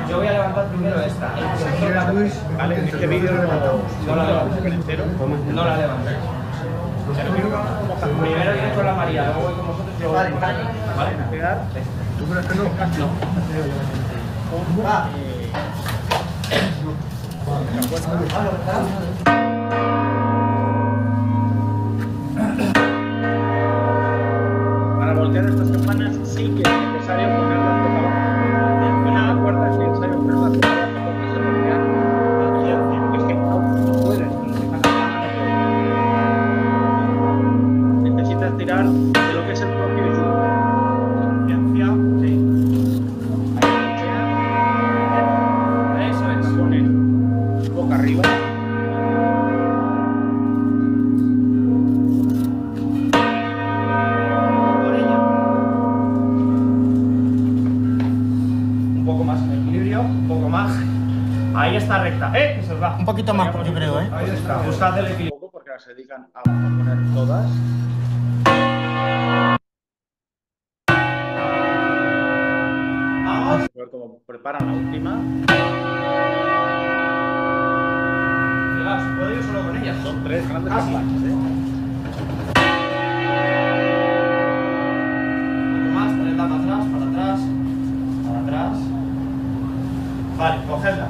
Yo voy a levantar primero esta. Vale, en este vídeo no la levantamos. No la levantéis. Primero viene con la María, luego voy con vosotros y luego voy con vosotros. ¿Vale? ¿Tú crees que no? No. Para voltear estas campanas sí que es necesario ponerlas boca abajo. Una cuerda es necesario ponerlas boca abajo porque se voltean. Es que no puedes. Necesitas tirar de lo que es el propio yugo. Ciencia, sí. Eso es. Pones boca arriba. Un poco más en equilibrio, un poco más. Ahí está recta. Que se os va. Un poquito más, yo creo, ¿eh? Ahí está. Buscad el equilibrio. Un poco porque ahora se dedican a poner todas. Vamos. A ver cómo preparan la última. Fijaos, puedo ir solo con ellas. Son tres grandes Sí. campanas, Un poco más, ponedla para atrás, para atrás, para atrás. Vale, cogedla.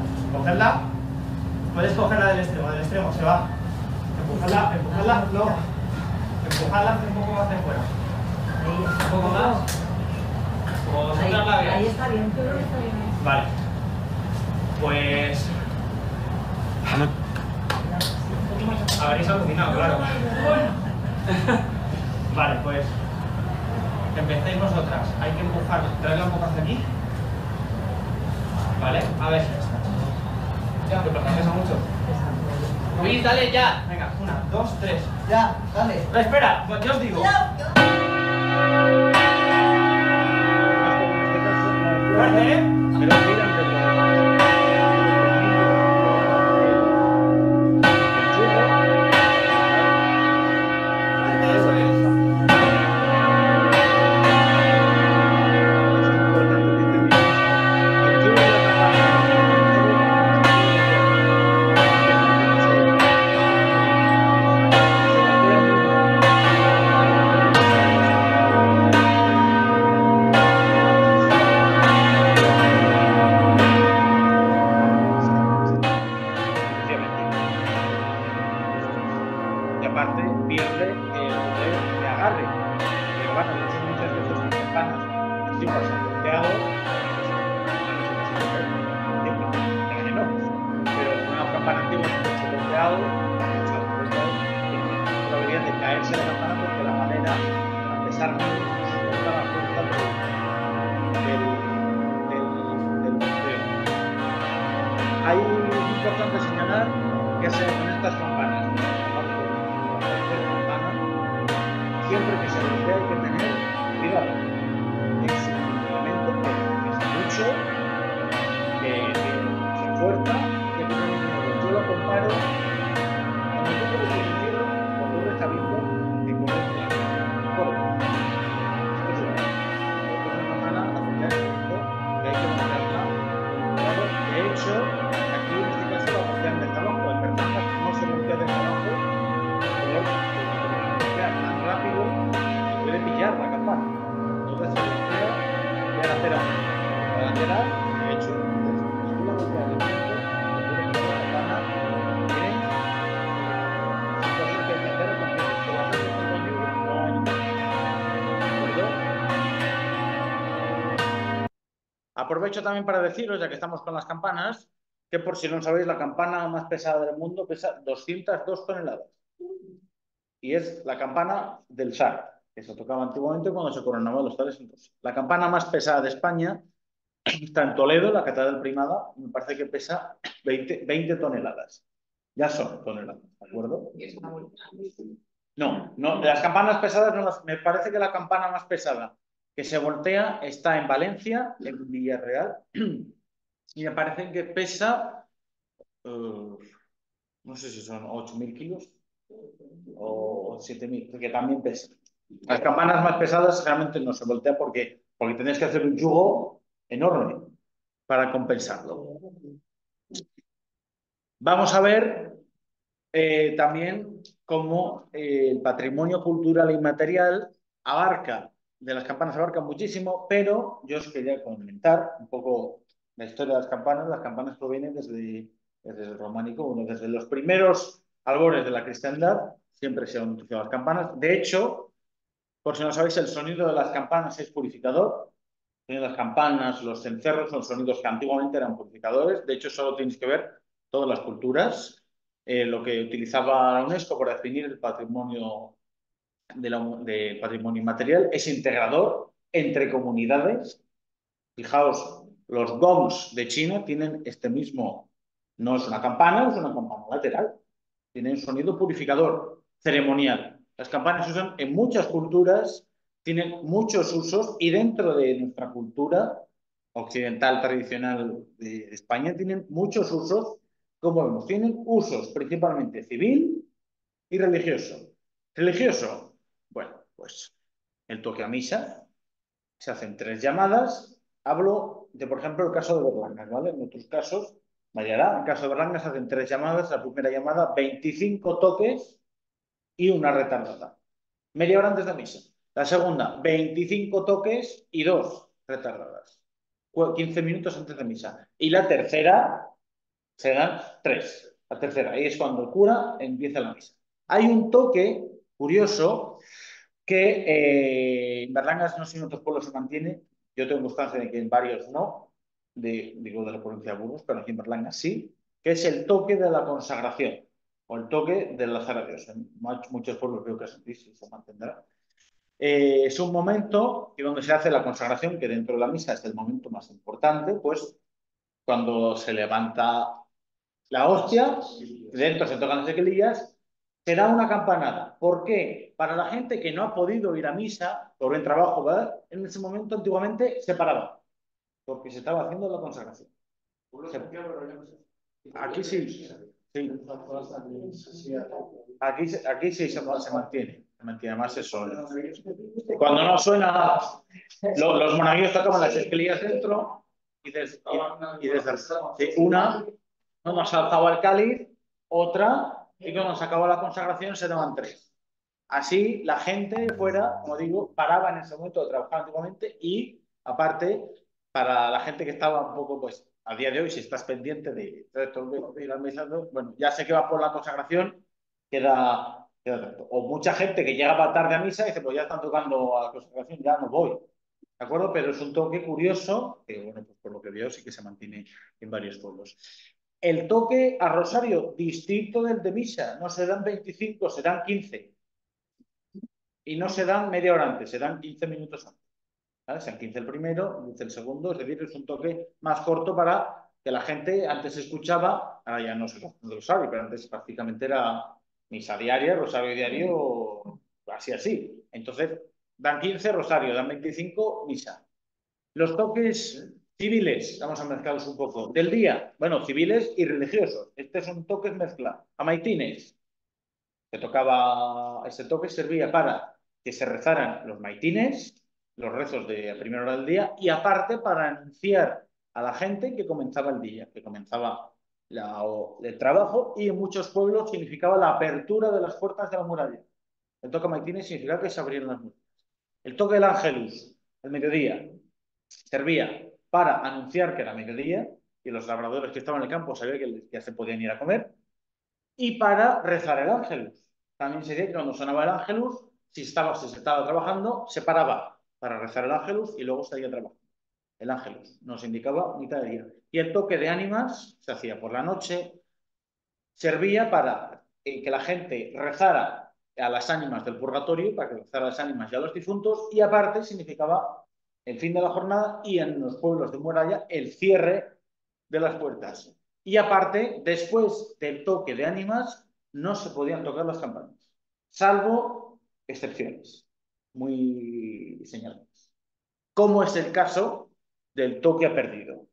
Puedes cogerla del extremo, se va. Empujadla, no. Empujadla un poco más de fuera. Un poco más. Como vosotras la veáis. Ahí está bien, creo que está bien. Vale. Pues. Habréis alucinado, claro. Vale, pues. Empecéis vosotras. Hay que empujar. Traedla un poco hacia aquí. Vale, a ver. Ya, que pesa mucho. Luis, dale ya. Venga, 1, 2, 3. Ya, dale. Espera, yo os digo. Fuerte, ¿eh? Pero miran de Eso es. Y aparte pierde el poder de agarre. Pero bueno, yo soy muchas veces con campanas antiguas han bloqueado. No. Pero una campana antigua se ha bloqueado, tiene la probabilidad de caerse la campana porque la madera, a pesar de la fuerza del bloqueo. Hay importante señalar que con estas campanas, siempre que se golpea hay que tener cuidado. Es un elemento que pesa mucho, que se fuerza, que tiene un miedo. Yo lo comparo con el tipo de financiero cuando uno está viendo que con el corto. Esto es una campana asociada a esto, que hay que mantenerla con cuidado. De hecho, aquí en este caso la voltean desde abajo, el personaje no se voltea desde abajo, tan rápido puede pillar la campana. Entonces se voltea y a la lateral. La lateral, de hecho, si tú la volteas de frente, puede pillar la campana. Tienen cosas que hay que hacer porque si la haces con el yugo, no hay. ¿De acuerdo? Aprovecho también para deciros, ya que estamos con las campanas, que por si no sabéis, la campana más pesada del mundo pesa 202 toneladas. y es la campana del zar, que se tocaba antiguamente cuando se coronaban los zares en Rusia. La campana más pesada de España está en Toledo, la Catedral Primada, me parece que pesa 20 toneladas. Ya son toneladas, ¿de acuerdo? No, no, las campanas pesadas no las, me parece que la campana más pesada que se voltea está en Valencia, en Villarreal, y me parece que pesa, no sé si son 8.000 kilos o 7.000, que también pesa. Las campanas más pesadas realmente no se voltean porque tenéis que hacer un yugo enorme para compensarlo. Vamos a ver también cómo el patrimonio cultural inmaterial de las campanas abarca muchísimo, pero yo os quería comentar un poco la historia de las campanas. Las campanas provienen desde el románico, bueno, desde los primeros albores de la cristiandad, siempre se han utilizado las campanas. De hecho, por si no sabéis, el sonido de las campanas es purificador. Las campanas, los cencerros son sonidos que antiguamente eran purificadores. De hecho, solo tenéis que ver todas las culturas. Lo que utilizaba la UNESCO para definir el patrimonio de patrimonio inmaterial es integrador entre comunidades. Fijaos, los gongs de China tienen este mismo, no es una campana, es una campana lateral. Tienen un sonido purificador, ceremonial. Las campanas se usan en muchas culturas, tienen muchos usos y dentro de nuestra cultura occidental tradicional de España tienen muchos usos, como vemos, tienen usos principalmente civil y religioso. Religioso, bueno, pues el toque a misa, se hacen 3 llamadas. Hablo de, por ejemplo, el caso de Berlanga, ¿vale? En otros casos variará. En el caso de Berlanga se hacen 3 llamadas. La primera llamada, 25 toques y una retardada. Media hora antes de misa. La segunda, 25 toques y 2 retardadas. 15 minutos antes de misa. Y la tercera, se dan 3. La tercera, ahí es cuando el cura empieza la misa. Hay un toque curioso que en Berlanga, no sé si en otros pueblos se mantiene. Yo tengo constancia de que en varios no, digo de la provincia de Burgos, pero aquí en Berlanga sí, que es el toque de la consagración o el toque del alzar a Dios. En muchos pueblos veo que así se mantendrá. Es un momento donde se hace la consagración, que dentro de la misa es el momento más importante, pues cuando se levanta la hostia, dentro se tocan las equilillas, se da una campanada. ¿Por qué? Para la gente que no ha podido ir a misa por el trabajo, ¿verdad? En ese momento antiguamente se paraba, porque se estaba haciendo la consagración. Aquí sí. Sí. Aquí sí se mantiene. Se mantiene más eso. Cuando no suena, los monaguillos tocaban las esquilillas dentro y desde una, cuando se alzaba el cáliz, otra, y cuando se acabó la consagración se daban 3. Así la gente fuera, como digo, paraba en ese momento de trabajar antiguamente y, aparte, para la gente que estaba un poco, pues, a día de hoy, si estás pendiente de ir al misa, bueno, ya sé que va por la consagración, queda tanto. O mucha gente que llegaba tarde a misa y dice, pues ya están tocando a la consagración, ya no voy. ¿De acuerdo? Pero es un toque curioso, que bueno, pues por lo que veo sí que se mantiene en varios pueblos. El toque a rosario, distinto del de misa, no se dan 25, se dan 15. Y no se dan media hora antes, se dan 15 minutos antes. ¿Vale? Se dan 15 el primero, 15 el segundo, es decir, es un toque más corto para que la gente antes escuchaba, ahora ya no se lo sabe, pero antes prácticamente era misa diaria, rosario diario, así. Entonces, dan 15 rosario, dan 25 misa. Los toques civiles, vamos a mezclarlos un poco, del día, bueno, civiles y religiosos. Este son toques mezcla. A maitines, ese toque servía para que se rezaran los maitines, los rezos de primera hora del día, y aparte para anunciar a la gente que comenzaba el día, que comenzaba el trabajo, y en muchos pueblos significaba la apertura de las puertas de la muralla. El toque maitines significaba que se abrían las murallas. El toque del ángelus, el mediodía, servía para anunciar que era mediodía y los labradores que estaban en el campo sabían que ya se podían ir a comer, y para rezar el ángelus. También se decía que cuando sonaba el ángelus, si se estaba trabajando, se paraba para rezar el ángelus y luego seguía trabajando. El ángelus nos indicaba mitad de día. Y el toque de ánimas se hacía por la noche, servía para que la gente rezara a las ánimas del purgatorio, para que rezara a las ánimas y a los difuntos, y aparte significaba el fin de la jornada y en los pueblos de muralla el cierre de las puertas. Y aparte, después del toque de ánimas, no se podían tocar las campanas, salvo excepciones muy señaladas. Como es el caso del toque a perdido.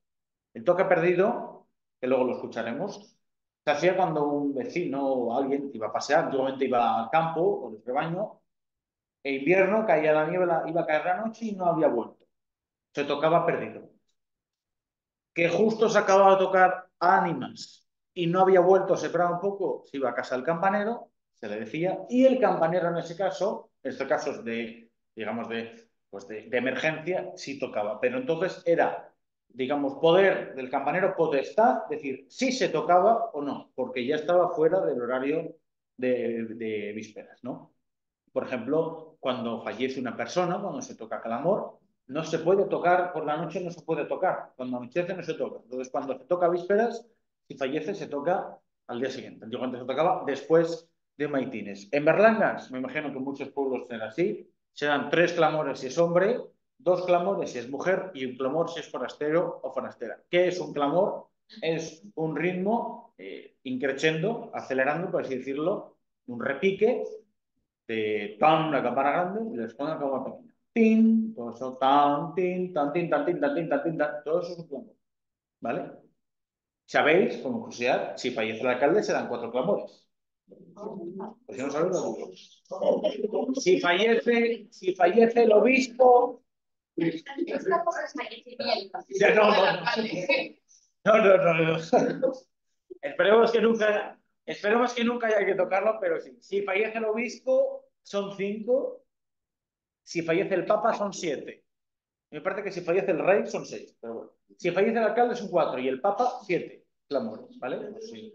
El toque a perdido, que luego lo escucharemos, se hacía cuando un vecino o alguien iba a pasear, antiguamente iba al campo o de rebaño, e invierno caía la niebla, iba a caer la noche y no había vuelto. Se tocaba perdido. Que justo se acababa de tocar ánimas y no había vuelto, se esperaba un poco, se iba a casa del campanero, se le decía, y el campanero en ese caso, estos casos de, digamos, de emergencia, sí tocaba. Pero entonces era, digamos, poder del campanero, potestad, decir si se tocaba o no, porque ya estaba fuera del horario de vísperas, ¿no? Por ejemplo, cuando fallece una persona, cuando se toca clamor, no se puede tocar por la noche, no se puede tocar. Cuando anochece no se toca. Entonces, cuando se toca vísperas, si fallece, se toca al día siguiente. Antiguamente se tocaba después de maitines. En Berlangas, me imagino que muchos pueblos serán así, serán 3 clamores si es hombre, 2 clamores si es mujer y un clamor si es forastero o forastera. ¿Qué es un clamor? Es un ritmo increciendo, acelerando, por así decirlo, un repique de tan, la campana grande y les ponen la campana pequeña. Tin, todo eso, tan, tin, tan, tin, tan, tin, tan, tin, tan, tin, tan, todo eso es un clamor. ¿Vale? Sabéis, como curiosidad, si fallece el alcalde se dan 4 clamores. Pues si no sabéis, lo digo. Si fallece el obispo. Ya, no. Esperemos que nunca haya que tocarlo, pero sí. Si fallece el obispo, son 5. Si fallece el papa, son 7. Me parece que si fallece el rey, son 6. Pero bueno. Si fallece el alcalde, son 4. Y el papa, 7 clamores. ¿Vale? Pues sí.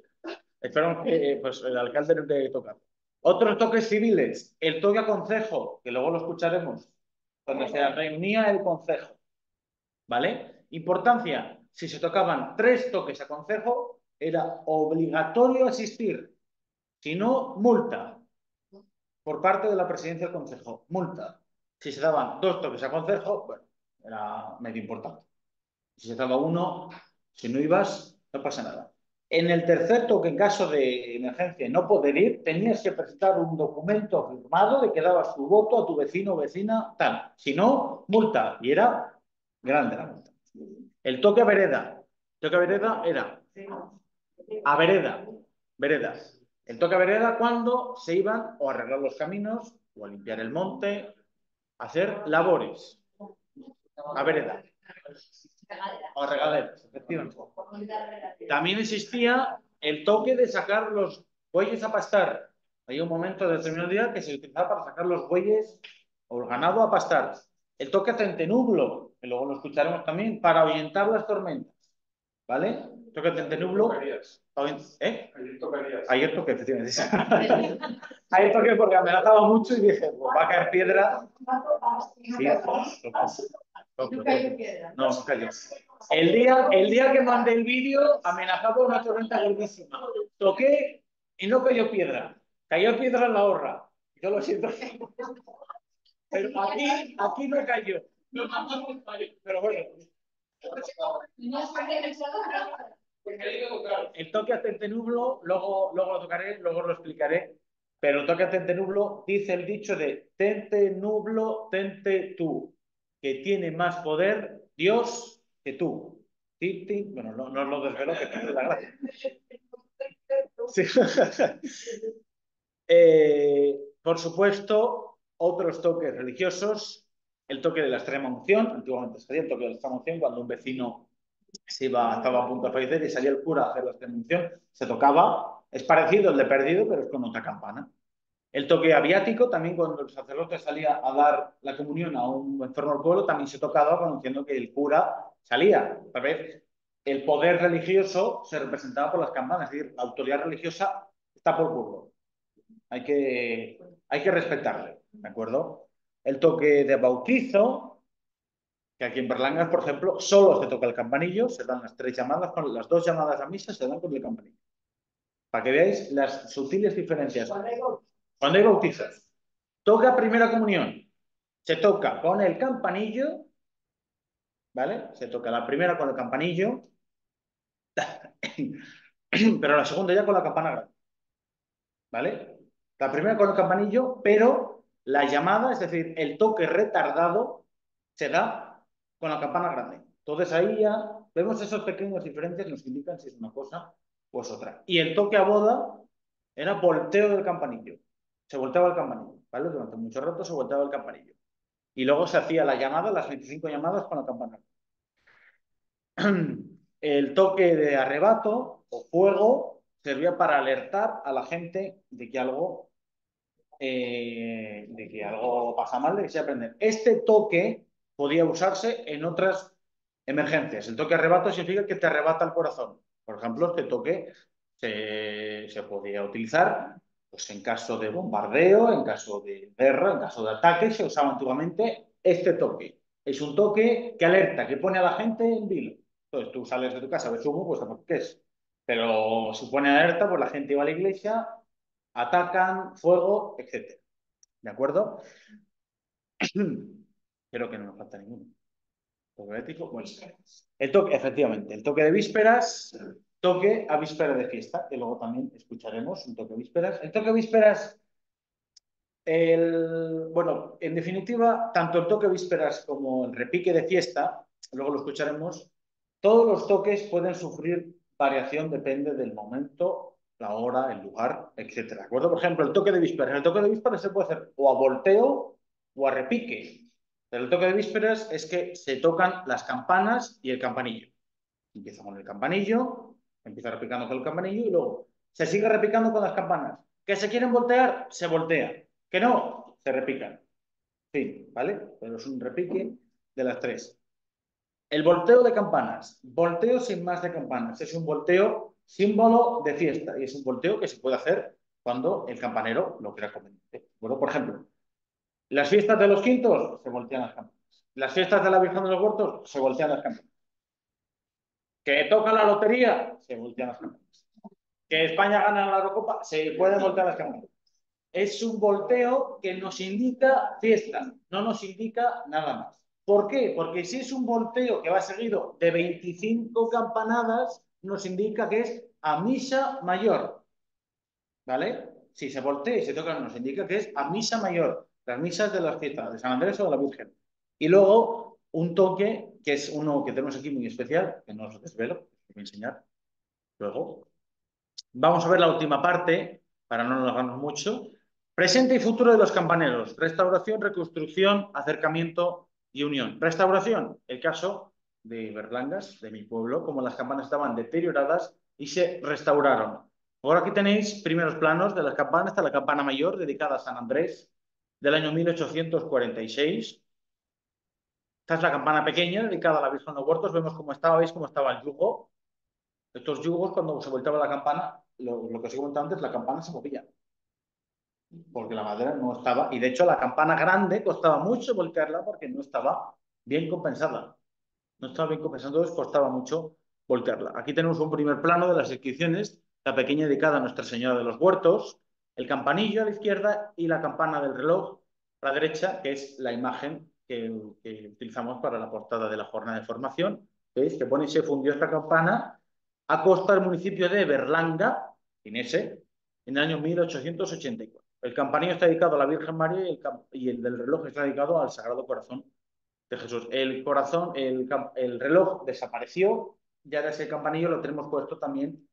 Esperamos que pues, el alcalde no tenga que tocar. Otros toques civiles. El toque a concejo, que luego lo escucharemos, cuando se reunía el concejo. ¿Vale? Importancia. Si se tocaban 3 toques a concejo, era obligatorio asistir. Si no, multa. Por parte de la presidencia del consejo. Multa. Si se daban 2 toques a concejo, bueno, era medio importante. Si se daba 1, si no ibas, no pasa nada. En el tercer toque, en caso de emergencia, no poder ir, tenías que presentar un documento firmado de que dabas tu voto a tu vecino o vecina, tal. Si no, multa. Y era grande la multa. El toque a vereda. El toque a vereda era a vereda. Veredas. El toque a vereda cuando se iban o a arreglar los caminos o a limpiar el monte, a hacer labores. A vereda. O regaderas, efectivamente. También existía el toque de sacar los bueyes a pastar. Hay un momento determinado día que se utilizaba para sacar los bueyes o el ganado a pastar. El toque a centenublo, que luego lo escucharemos también, para ahuyentar las tormentas. ¿Vale? Toque a centenublo. Ayer toqué, efectivamente. Ayer toqué porque amenazaba mucho y dije, pues va a caer piedra. Sí, no cayó. El día que mandé el vídeo amenazaba una tormenta grandísima. Toqué y no cayó piedra. Cayó piedra en la horra. Yo lo siento. Pero aquí no cayó. Pero bueno. El toque a centenublo, luego lo tocaré, luego lo explicaré. Pero el toque a centenublo dice el dicho de tente nublo, tente tú, que tiene más poder Dios que tú. Bueno, no os lo desvelo, que te la gracia. Sí. Por supuesto, otros toques religiosos, el toque de la extrema unción. Antiguamente se hacía el toque de la extrema unción cuando un vecino estaba a punto de fallecer y salía el cura a hacer la extrema unción, se tocaba. Es parecido al de perdido, pero es con otra campana. El toque aviático, también cuando el sacerdote salía a dar la comunión a un enfermo del pueblo, también se tocaba conociendo que el cura salía. Tal vez el poder religioso se representaba por las campanas, es decir, la autoridad religiosa está por pueblo. Hay que respetarle, ¿de acuerdo? El toque de bautizo, que aquí en Berlangas, por ejemplo, solo se toca el campanillo, se dan las 3 llamadas, con las 2 llamadas a misa se dan con el campanillo. Para que veáis las sutiles diferencias. Cuando hay bautizos, toca primera comunión. Se toca con el campanillo, ¿vale? Se toca la primera con el campanillo, pero la segunda ya con la campana grande, ¿vale? La primera con el campanillo, pero la llamada, es decir, el toque retardado, se da con la campana grande. Entonces ahí ya vemos esos pequeños diferencias, nos indican si es una cosa o es otra. Y el toque a boda era volteo del campanillo. Se volteaba el campanillo, ¿vale? Durante mucho rato se volteaba el campanillo. Y luego se hacía la llamada, las 25 llamadas con la campana. El toque de arrebato o fuego servía para alertar a la gente de que algo pasa mal, de que se aprender. Este toque podía usarse en otras emergencias. El toque arrebato significa que te arrebata el corazón. Por ejemplo, este toque se podía utilizar pues, en caso de bombardeo, en caso de guerra, en caso de ataque, se usaba antiguamente este toque. Es un toque que alerta, que pone a la gente en vilo. Entonces tú sales de tu casa, ves humo, pues ¿qué es? Pero si pone alerta, pues la gente va a la iglesia, atacan, fuego, etc. ¿De acuerdo? Creo que no nos falta ninguno. ¿Toque ético? Bueno, el toque, efectivamente, el toque de vísperas, toque a víspera de fiesta, que luego también escucharemos, un toque de vísperas. El toque de vísperas, bueno, en definitiva, tanto el toque de vísperas como el repique de fiesta, luego lo escucharemos, todos los toques pueden sufrir variación, depende del momento, la hora, el lugar, etc. ¿De acuerdo? Por ejemplo, el toque de vísperas. El toque de vísperas se puede hacer o a volteo o a repique. Pero el toque de vísperas es que se tocan las campanas y el campanillo. Empieza con el campanillo, empieza repicando con el campanillo y luego se sigue repicando con las campanas. ¿Que se quieren voltear? Se voltea. ¿Que no? Se repican. Sí, ¿vale? Pero es un repique de las tres. El volteo de campanas. Volteo sin más de campanas. Es un volteo símbolo de fiesta y es un volteo que se puede hacer cuando el campanero lo quiera conveniente. Bueno, por ejemplo, las fiestas de los quintos se voltean las campanas. Las fiestas de la Virgen de los Huertos se voltean las campanas. Que toca la lotería, se voltean las campanas. Que España gana la Eurocopa, se pueden voltear las campanas. Es un volteo que nos indica fiesta, no nos indica nada más. ¿Por qué? Porque si es un volteo que va seguido de 25 campanadas, nos indica que es a misa mayor. ¿Vale? Si se voltea y se toca, nos indica que es a misa mayor. Las misas de las fiestas de San Andrés o de la Virgen. Y luego un toque, que es uno que tenemos aquí muy especial, que no os desvelo, os voy a enseñar luego. Vamos a ver la última parte, para no alargarnos mucho. Presente y futuro de los campaneros. Restauración, reconstrucción, acercamiento y unión. Restauración, el caso de Berlangas, de mi pueblo, como las campanas estaban deterioradas y se restauraron. Ahora aquí tenéis primeros planos de las campanas. Está la campana mayor dedicada a San Andrés del año 1846. Esta es la campana pequeña dedicada a la Virgen de los Huertos. Vemos cómo estaba, veis cómo estaba el yugo. Estos yugos, cuando se volteaba la campana, lo que os he comentado antes, la campana se movía. Porque la madera no estaba, y de hecho la campana grande costaba mucho voltearla porque no estaba bien compensada. No estaba bien compensada, entonces costaba mucho voltearla. Aquí tenemos un primer plano de las inscripciones, la pequeña dedicada a Nuestra Señora de los Huertos, el campanillo a la izquierda y la campana del reloj a la derecha, que es la imagen que utilizamos para la portada de la jornada de formación. ¿Veis? Que pone se fundió esta campana a costa del municipio de Berlanga, en el año 1884. El campanillo está dedicado a la Virgen María y el del reloj está dedicado al Sagrado Corazón de Jesús. El reloj desapareció y ahora ese campanillo lo tenemos puesto también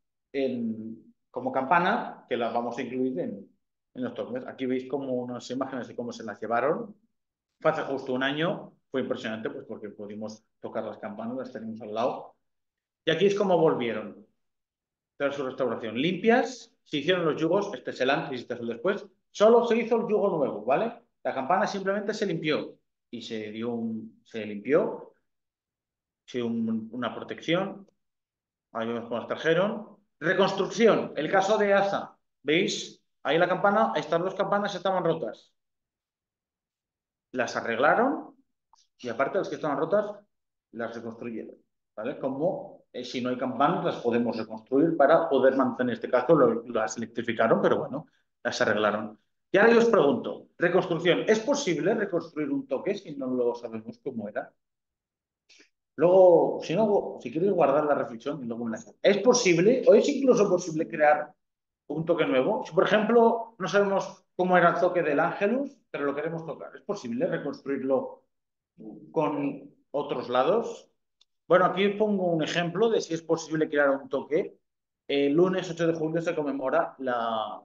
como campana, que la vamos a incluir en los toques. Aquí veis como unas imágenes de cómo se las llevaron. Fue hace justo un año, fue impresionante pues porque pudimos tocar las campanas, las tenemos al lado. Y aquí es como volvieron tras su restauración. Limpias, se hicieron los yugos, este es el antes y este es el después. Solo se hizo el yugo nuevo, ¿vale? La campana simplemente se limpió y se limpió, una protección. Ahí vemos cómo las trajeron. Reconstrucción, el caso de Asa, ¿veis? Ahí la campana, estas dos campanas estaban rotas. Las arreglaron y aparte de las que estaban rotas, las reconstruyeron, ¿vale? Como si no hay campanas, las podemos reconstruir para poder mantener, en este caso las electrificaron, pero bueno, las arreglaron. Y ahora yo os pregunto, reconstrucción, ¿es posible reconstruir un toque si no lo sabemos cómo era? Luego, si queréis guardar la reflexión y luego me la hacéis. ¿Es posible o es incluso posible crear un toque nuevo? Si, por ejemplo, no sabemos cómo era el toque del Ángelus, pero lo queremos tocar, ¿es posible reconstruirlo con otros lados? Bueno, aquí pongo un ejemplo de si es posible crear un toque. El lunes 8 de julio se conmemora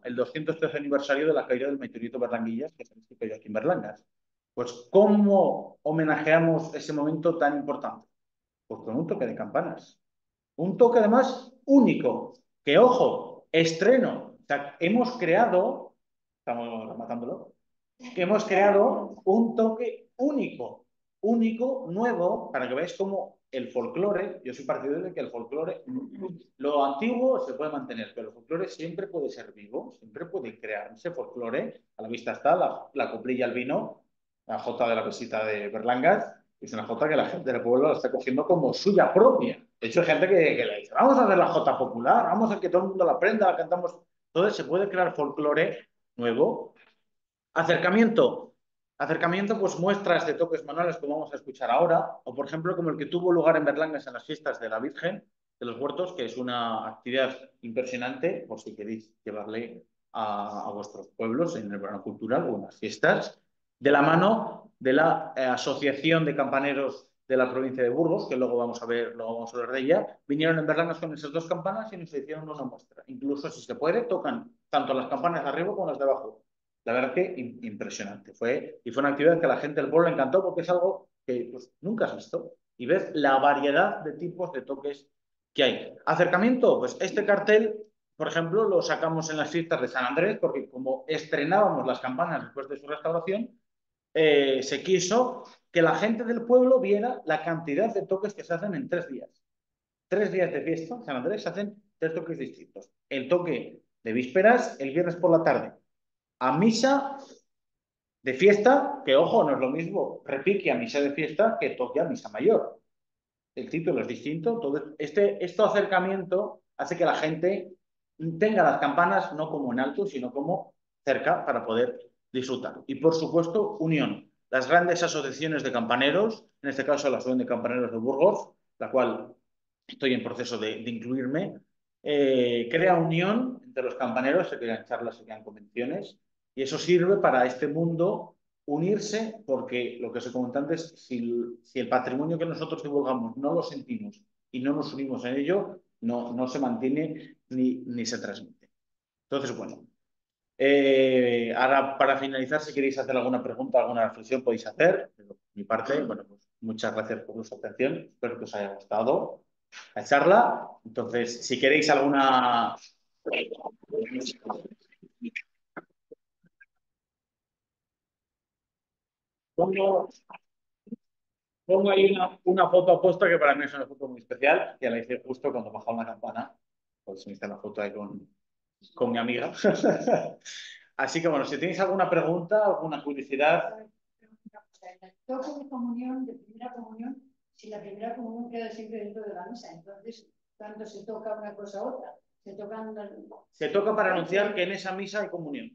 el 213 aniversario de la caída del meteorito Berlanguillas, que sabéis que cayó aquí en Berlangas. Pues, ¿cómo homenajeamos ese momento tan importante? Pues con un toque de campanas. Un toque además único, que ojo, estreno. O sea, hemos creado, estamos matándolo, que hemos creado un toque único, nuevo, para que veáis cómo el folclore, yo soy partidario de que el folclore, lo antiguo se puede mantener, pero el folclore siempre puede ser vivo, siempre puede crearse folclore. A la vista está la coplilla al vino, la jota de la visita de Berlangas, es una jota que la gente del pueblo la está cogiendo como suya propia. De hecho, hay gente que le dice, vamos a hacer la jota popular, vamos a que todo el mundo la aprenda, la cantamos. Entonces, se puede crear folclore nuevo. Acercamiento. Acercamiento, pues muestras de toques manuales como vamos a escuchar ahora, o por ejemplo como el que tuvo lugar en Berlangas en las fiestas de la Virgen de los Huertos, que es una actividad impresionante, por si queréis llevarle a vuestros pueblos en el verano cultural o en las fiestas, de la mano de la Asociación de Campaneros de la provincia de Burgos, que luego vamos a ver de ella. Vinieron en Berlangas con esas dos campanas y nos hicieron una muestra. Incluso, si se puede, tocan tanto las campanas de arriba como las de abajo. La verdad que impresionante. Fue una actividad que a la gente del pueblo le encantó porque es algo que pues, nunca has visto. Y ves la variedad de tipos de toques que hay. Acercamiento, pues este cartel, por ejemplo, lo sacamos en las fiestas de San Andrés porque como estrenábamos las campanas después de su restauración, se quiso que la gente del pueblo viera la cantidad de toques que se hacen en 3 días. 3 días de fiesta, San Andrés, se hacen 3 toques distintos. El toque de vísperas, el viernes por la tarde, a misa de fiesta, que ojo, no es lo mismo repique a misa de fiesta que toque a misa mayor. El título es distinto. Entonces, este acercamiento hace que la gente tenga las campanas no como en alto, sino como cerca para poder disfrutar. Y por supuesto, unión. Las grandes asociaciones de campaneros, en este caso la Asociación de Campaneros de Burgos, la cual estoy en proceso de incluirme, crea unión entre los campaneros, se crean charlas, se crean convenciones, y eso sirve para este mundo unirse, porque lo que se comenta antes, si el patrimonio que nosotros divulgamos no lo sentimos y no nos unimos en ello, no se mantiene ni se transmite. Entonces, bueno, ahora para finalizar, si queréis hacer alguna pregunta, alguna reflexión, podéis hacer. De mi parte, bueno, pues muchas gracias por vuestra atención, espero que os haya gustado la charla. Entonces, si queréis alguna... Pongo ahí una foto aposta que para mí es una foto muy especial, que la hice justo cuando bajaba una campana. Pues me hice la foto ahí con mi amiga. Así que bueno, si tenéis alguna pregunta, alguna curiosidad. El toque de comunión, de primera comunión, si la primera comunión queda siempre dentro de la misa, entonces, cuando se toca una cosa a otra, se toca para anunciar que en esa misa hay comunión.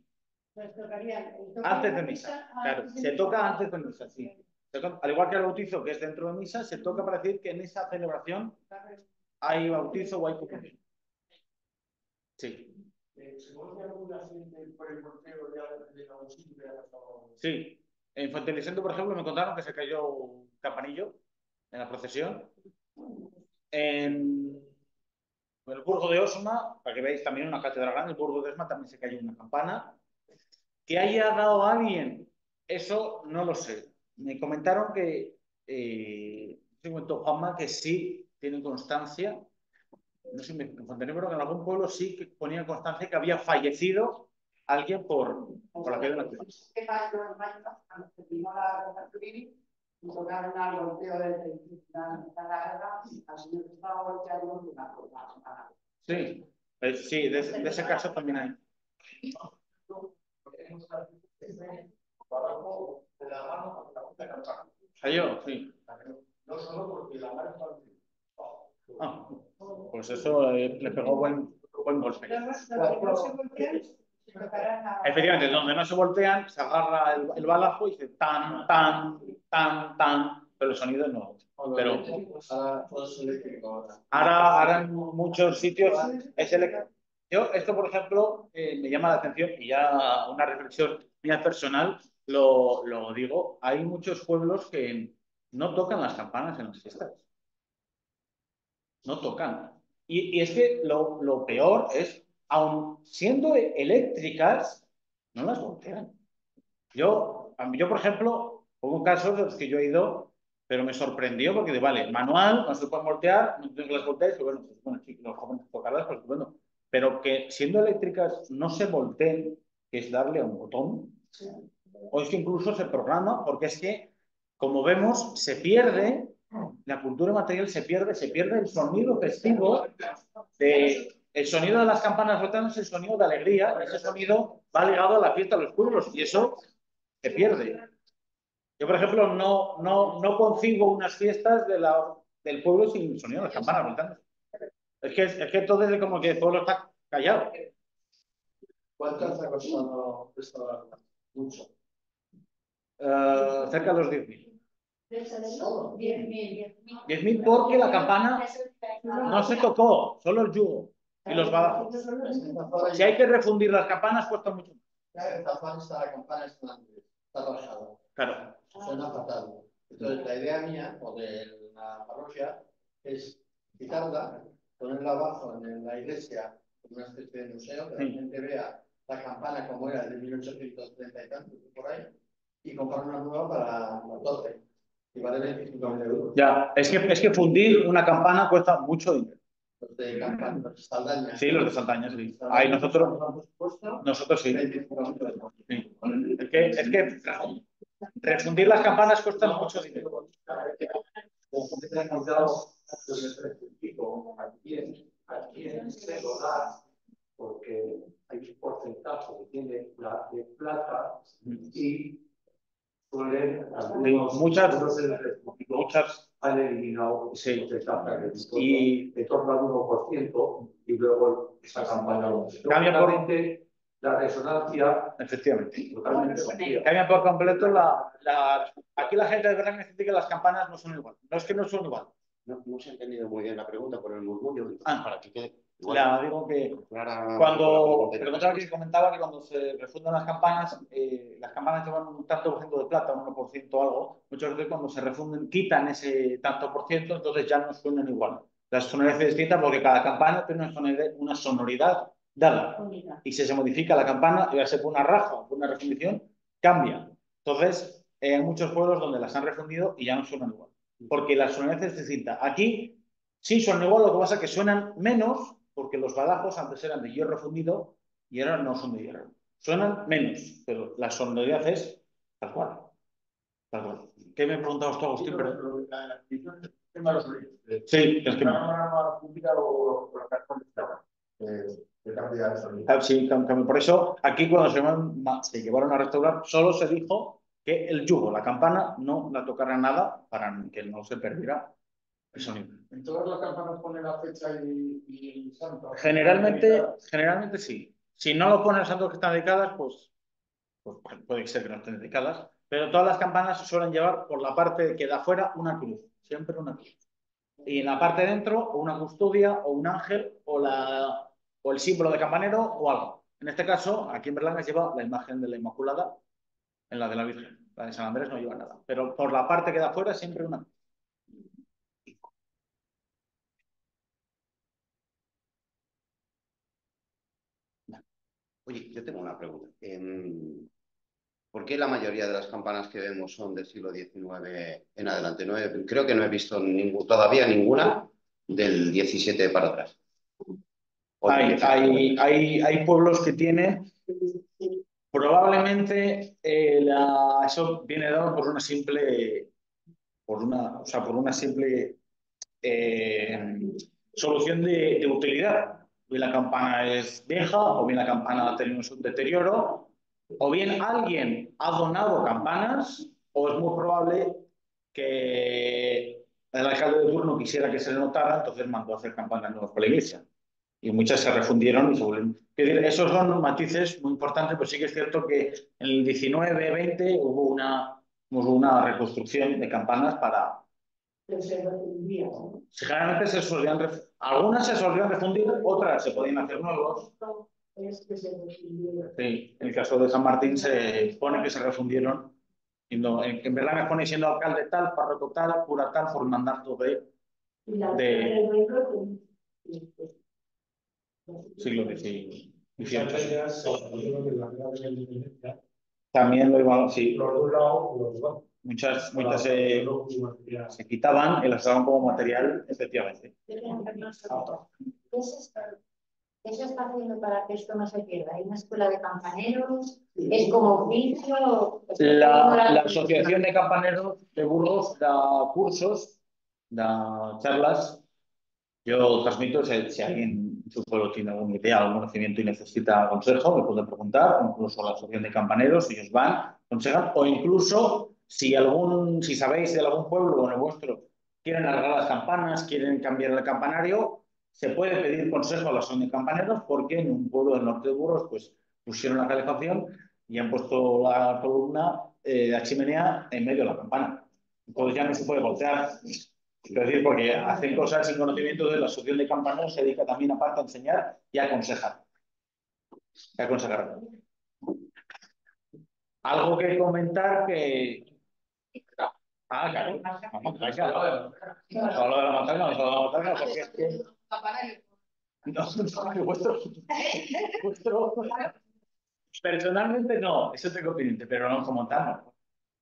Pues tocaría antes de misa. Claro, se toca antes de misa, sí. Al igual que el bautizo, que es dentro de misa, se toca para decir que en esa celebración hay bautizo o hay comunión. Sí. Sí. En Fuentelicente, por ejemplo, me contaron que se cayó un campanillo en la procesión. En el Burgo de Osma, para que veáis también una catedral grande, el Burgo de Osma también se cayó una campana. ¿Que haya dado a alguien? Eso no lo sé. Me comentaron que, se comentó Juanma, que sí tienen constancia. No sé, me confundí, pero que en algún pueblo sí que ponían constancia que había fallecido alguien por la caída de una cruz. Tocaron al golpeo de la guerra, al señor que estaba golpeando una cosa. Sí, sí, de ese caso también hay. Cayó, sí. No solo porque la mano pues eso le pegó buen golpe. Efectivamente, donde no se voltean, se agarra el balazo y dice tan, tan, tan, tan, pero el sonido no. Pero ahora en muchos sitios es eléctrico. Yo, esto, por ejemplo, me llama la atención y ya una reflexión mía personal, lo digo, hay muchos pueblos que no tocan las campanas en las fiestas. No tocan. Y es que lo peor es, aun siendo eléctricas, no las voltean. Yo, por ejemplo, hubo casos en los que yo he ido, pero me sorprendió porque, vale, manual, no se puede voltear, no tengo que las voltear, y bueno, pues, bueno, los jóvenes tocarlas, pues bueno, pero que siendo eléctricas no se volteen, que es darle a un botón, o es que incluso se programa, porque es que, como vemos, se pierde, la cultura material se pierde el sonido festivo, el sonido de las campanas rotanas es el sonido de alegría, ese sonido va ligado a la fiesta de los pueblos, y eso se pierde. Yo, por ejemplo, no concibo unas fiestas del pueblo sin el sonido de las campanas rotanas. Es que entonces es como que el pueblo está callado. ¿Cuántas ha costado restaurar? Mucho. Cerca de los 10.000. 10.000. 10.000 porque la campana no se tocó, solo el yugo y los badajos. Si hay que refundir las campanas, cuesta mucho. En Tafán está la campana, está bajada. Claro. Suena fatal. Entonces, la idea mía, o de la parroquia, es quitarla, ponerla abajo en la iglesia, en una especie de museo, que la gente vea la campana como era de 1830 y tanto, por ahí, y comprar una nueva para la torre. Y vale 25.000 euros. Ya, es que fundir una campana cuesta mucho dinero. Los de campana, los de Saldaña. Sí, los de Saldaña, sí. Ahí nosotros sí. Sí. Es que refundir las campanas cuesta mucho dinero. Aquí en Segola, porque hay un porcentaje que tiene de plata y suelen muchas han eliminado sí. Y en torno al 1% y luego esa campaña cambia por la resonancia. Efectivamente. Totalmente. Cambia por completo aquí la gente de verdad que dice que las campanas no son igual. No es que no son igual. No se ha entendido muy bien la pregunta por el murmullo. Para que quede. Digo que cuando comentaba que cuando se refundan las campanas llevan un tanto por ciento de plata, un 1% algo. Muchas veces cuando se refunden quitan ese tanto por ciento, entonces ya no suenan igual. La sonoridad es distinta porque cada campana tiene una sonoridad dada. Y si se modifica la campana, ya sea por una raja o por una refundición, cambia. Entonces, hay muchos pueblos donde las han refundido y ya no suenan igual. Porque la sonoridad es distinta. Aquí sí suenan igual, lo que pasa es que suenan menos porque los badajos antes eran de hierro fundido y ahora no son de hierro. Suenan menos, pero la sonoridad es tal cual. Tal cual. ¿Qué me preguntabas tú, Agustín? Sí, es que sí, por eso aquí cuando se llevaron a restaurar solo se dijo que el yugo, la campana, no la tocara nada para que no se perdiera el sonido. ¿En todas las campanas pone la fecha y el santo? Generalmente sí. Si no lo ponen santos que están dedicadas, pues puede ser que no estén dedicadas, pero todas las campanas suelen llevar por la parte que da afuera una cruz, siempre una cruz. Y en la parte de dentro, o una custodia, o un ángel, o el símbolo de campanero, o algo. En este caso, aquí en Berlanga lleva la imagen de la Inmaculada, en la de la Virgen. La de San Andrés no lleva nada. Pero por la parte que da afuera, siempre una cruz. Oye, yo tengo una pregunta. ¿Por qué la mayoría de las campanas que vemos son del siglo XIX en adelante? Creo que no he visto todavía ninguna del XVII para atrás. Hay pueblos que tienen... Probablemente eso viene dado por una simple... por una simple solución de utilidad. O bien la campana es vieja, o bien la campana ha tenido un deterioro, o bien alguien ha donado campanas, o es muy probable que el alcalde de turno quisiera que se le notara, entonces mandó a hacer campanas nuevas para la iglesia. y muchas se refundieron y se volvieron. Esos son matices muy importantes, pues sí que es cierto que en el 19-20 hubo una reconstrucción de campanas para... Generalmente algunas se solían refundir, otras se podían hacer nuevos. Sí, en el caso de San Martín se pone que se refundieron. Y no, en verdad me pone siendo alcalde tal, párroco tal, cura tal, por mandato de siglo XVIII. También lo iban, sí. Muchas se quitaban y las usaban como material, efectivamente. ¿Qué se está haciendo para que esto no se pierda? ¿Hay una escuela de campaneros? ¿Es como oficio? La Asociación de Campaneros de Burgos da cursos, da charlas. Yo transmito, si alguien en su pueblo tiene alguna idea, algún conocimiento y necesita consejo, me puede preguntar, incluso la Asociación de Campaneros, ellos van, aconsejan, o incluso si sabéis de algún pueblo o el vuestro quieren alargar las campanas, quieren cambiar el campanario, se puede pedir consejo a la Asociación de Campaneros porque en un pueblo del norte de Burgos pues pusieron la calefacción y han puesto la columna, la chimenea en medio de la campana. Entonces ya no se puede voltear. Es decir, porque hacen cosas sin conocimiento de la Asociación de Campaneros, se dedica también aparte a enseñar y a aconsejar. Algo que comentar que... Ah, claro. Vamos a hablar de la matraca, porque es que... No, vuestro... Personalmente no, eso tengo pendiente, pero no como tal, no.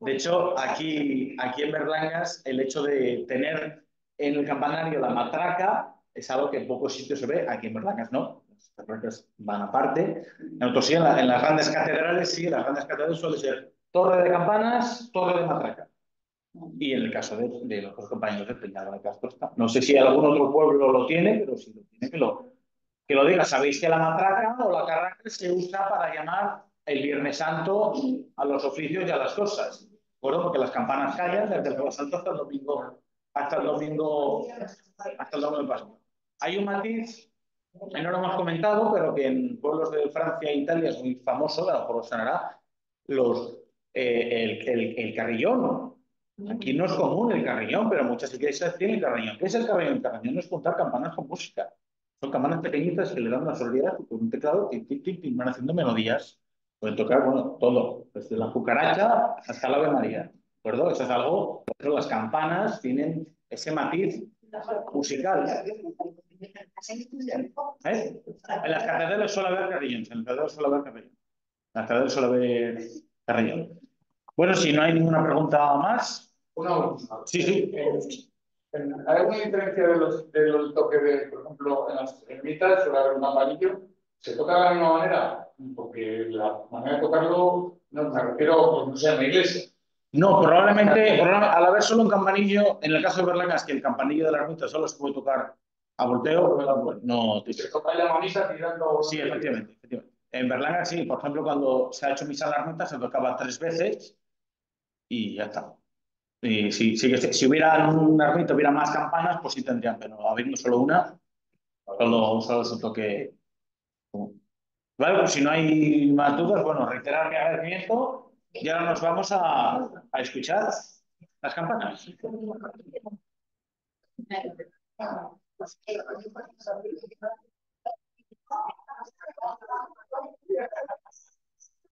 De hecho, aquí en Berlangas, el hecho de tener en el campanario la matraca es algo que en pocos sitios se ve. Aquí en Berlangas no, las matracas van aparte. Nosotros sí, en las grandes catedrales, sí, en las grandes catedrales suele ser torre de campanas, torre de matraca. Y en el caso de los compañeros de Peñalba de Castro está. No sé si algún otro pueblo lo tiene, pero si lo tiene, que lo diga. Sabéis que la matraca o la carraca se usa para llamar el Viernes Santo a los oficios y a las cosas. Bueno, porque las campanas callan desde el Jueves Santo hasta el domingo de Pascua. Hay un matiz, no lo hemos comentado, pero que en pueblos de Francia e Italia es muy famoso, a lo mejor os sonará, el carrillón. Aquí no es común el carrillón, pero muchas iglesias tienen carrillón. ¿Qué es el carrillón? El carrillón no es contar campanas con música. Son campanas pequeñitas que le dan una sonoridad con un teclado y van haciendo melodías. Pueden tocar, bueno, todo, desde la cucaracha hasta la Ave María. ¿De acuerdo? Eso es algo, pero las campanas tienen ese matiz musical. En las catedrales suele haber carrillones, en las catedrales suele haber carrillón. En las catedrales suele haber carrillón. Bueno, si no hay ninguna pregunta más. Una última. Sí. ¿Hay alguna diferencia del toque de, por ejemplo, en las ermitas suele haber un campanillo? ¿Se toca de la misma manera? Porque la manera de tocarlo, no, me refiero, pues no sé, en la iglesia. No, probablemente, al haber solo un campanillo, en el caso de Berlangas, que el campanillo de la ermita solo se puede tocar a volteo, no. ¿Se toca la misa tirando? Sí, efectivamente. En Berlangas, sí, por ejemplo, cuando se ha hecho misa en la ermita, se tocaba 3 veces y ya está. Y si hubiera una ermita, hubiera más campanas, pues sí tendrían, pero habiendo solo una, solo se toque. Vale, pues si no hay más dudas, bueno, reiterar mi agradecimiento y ahora nos vamos a escuchar las campanas.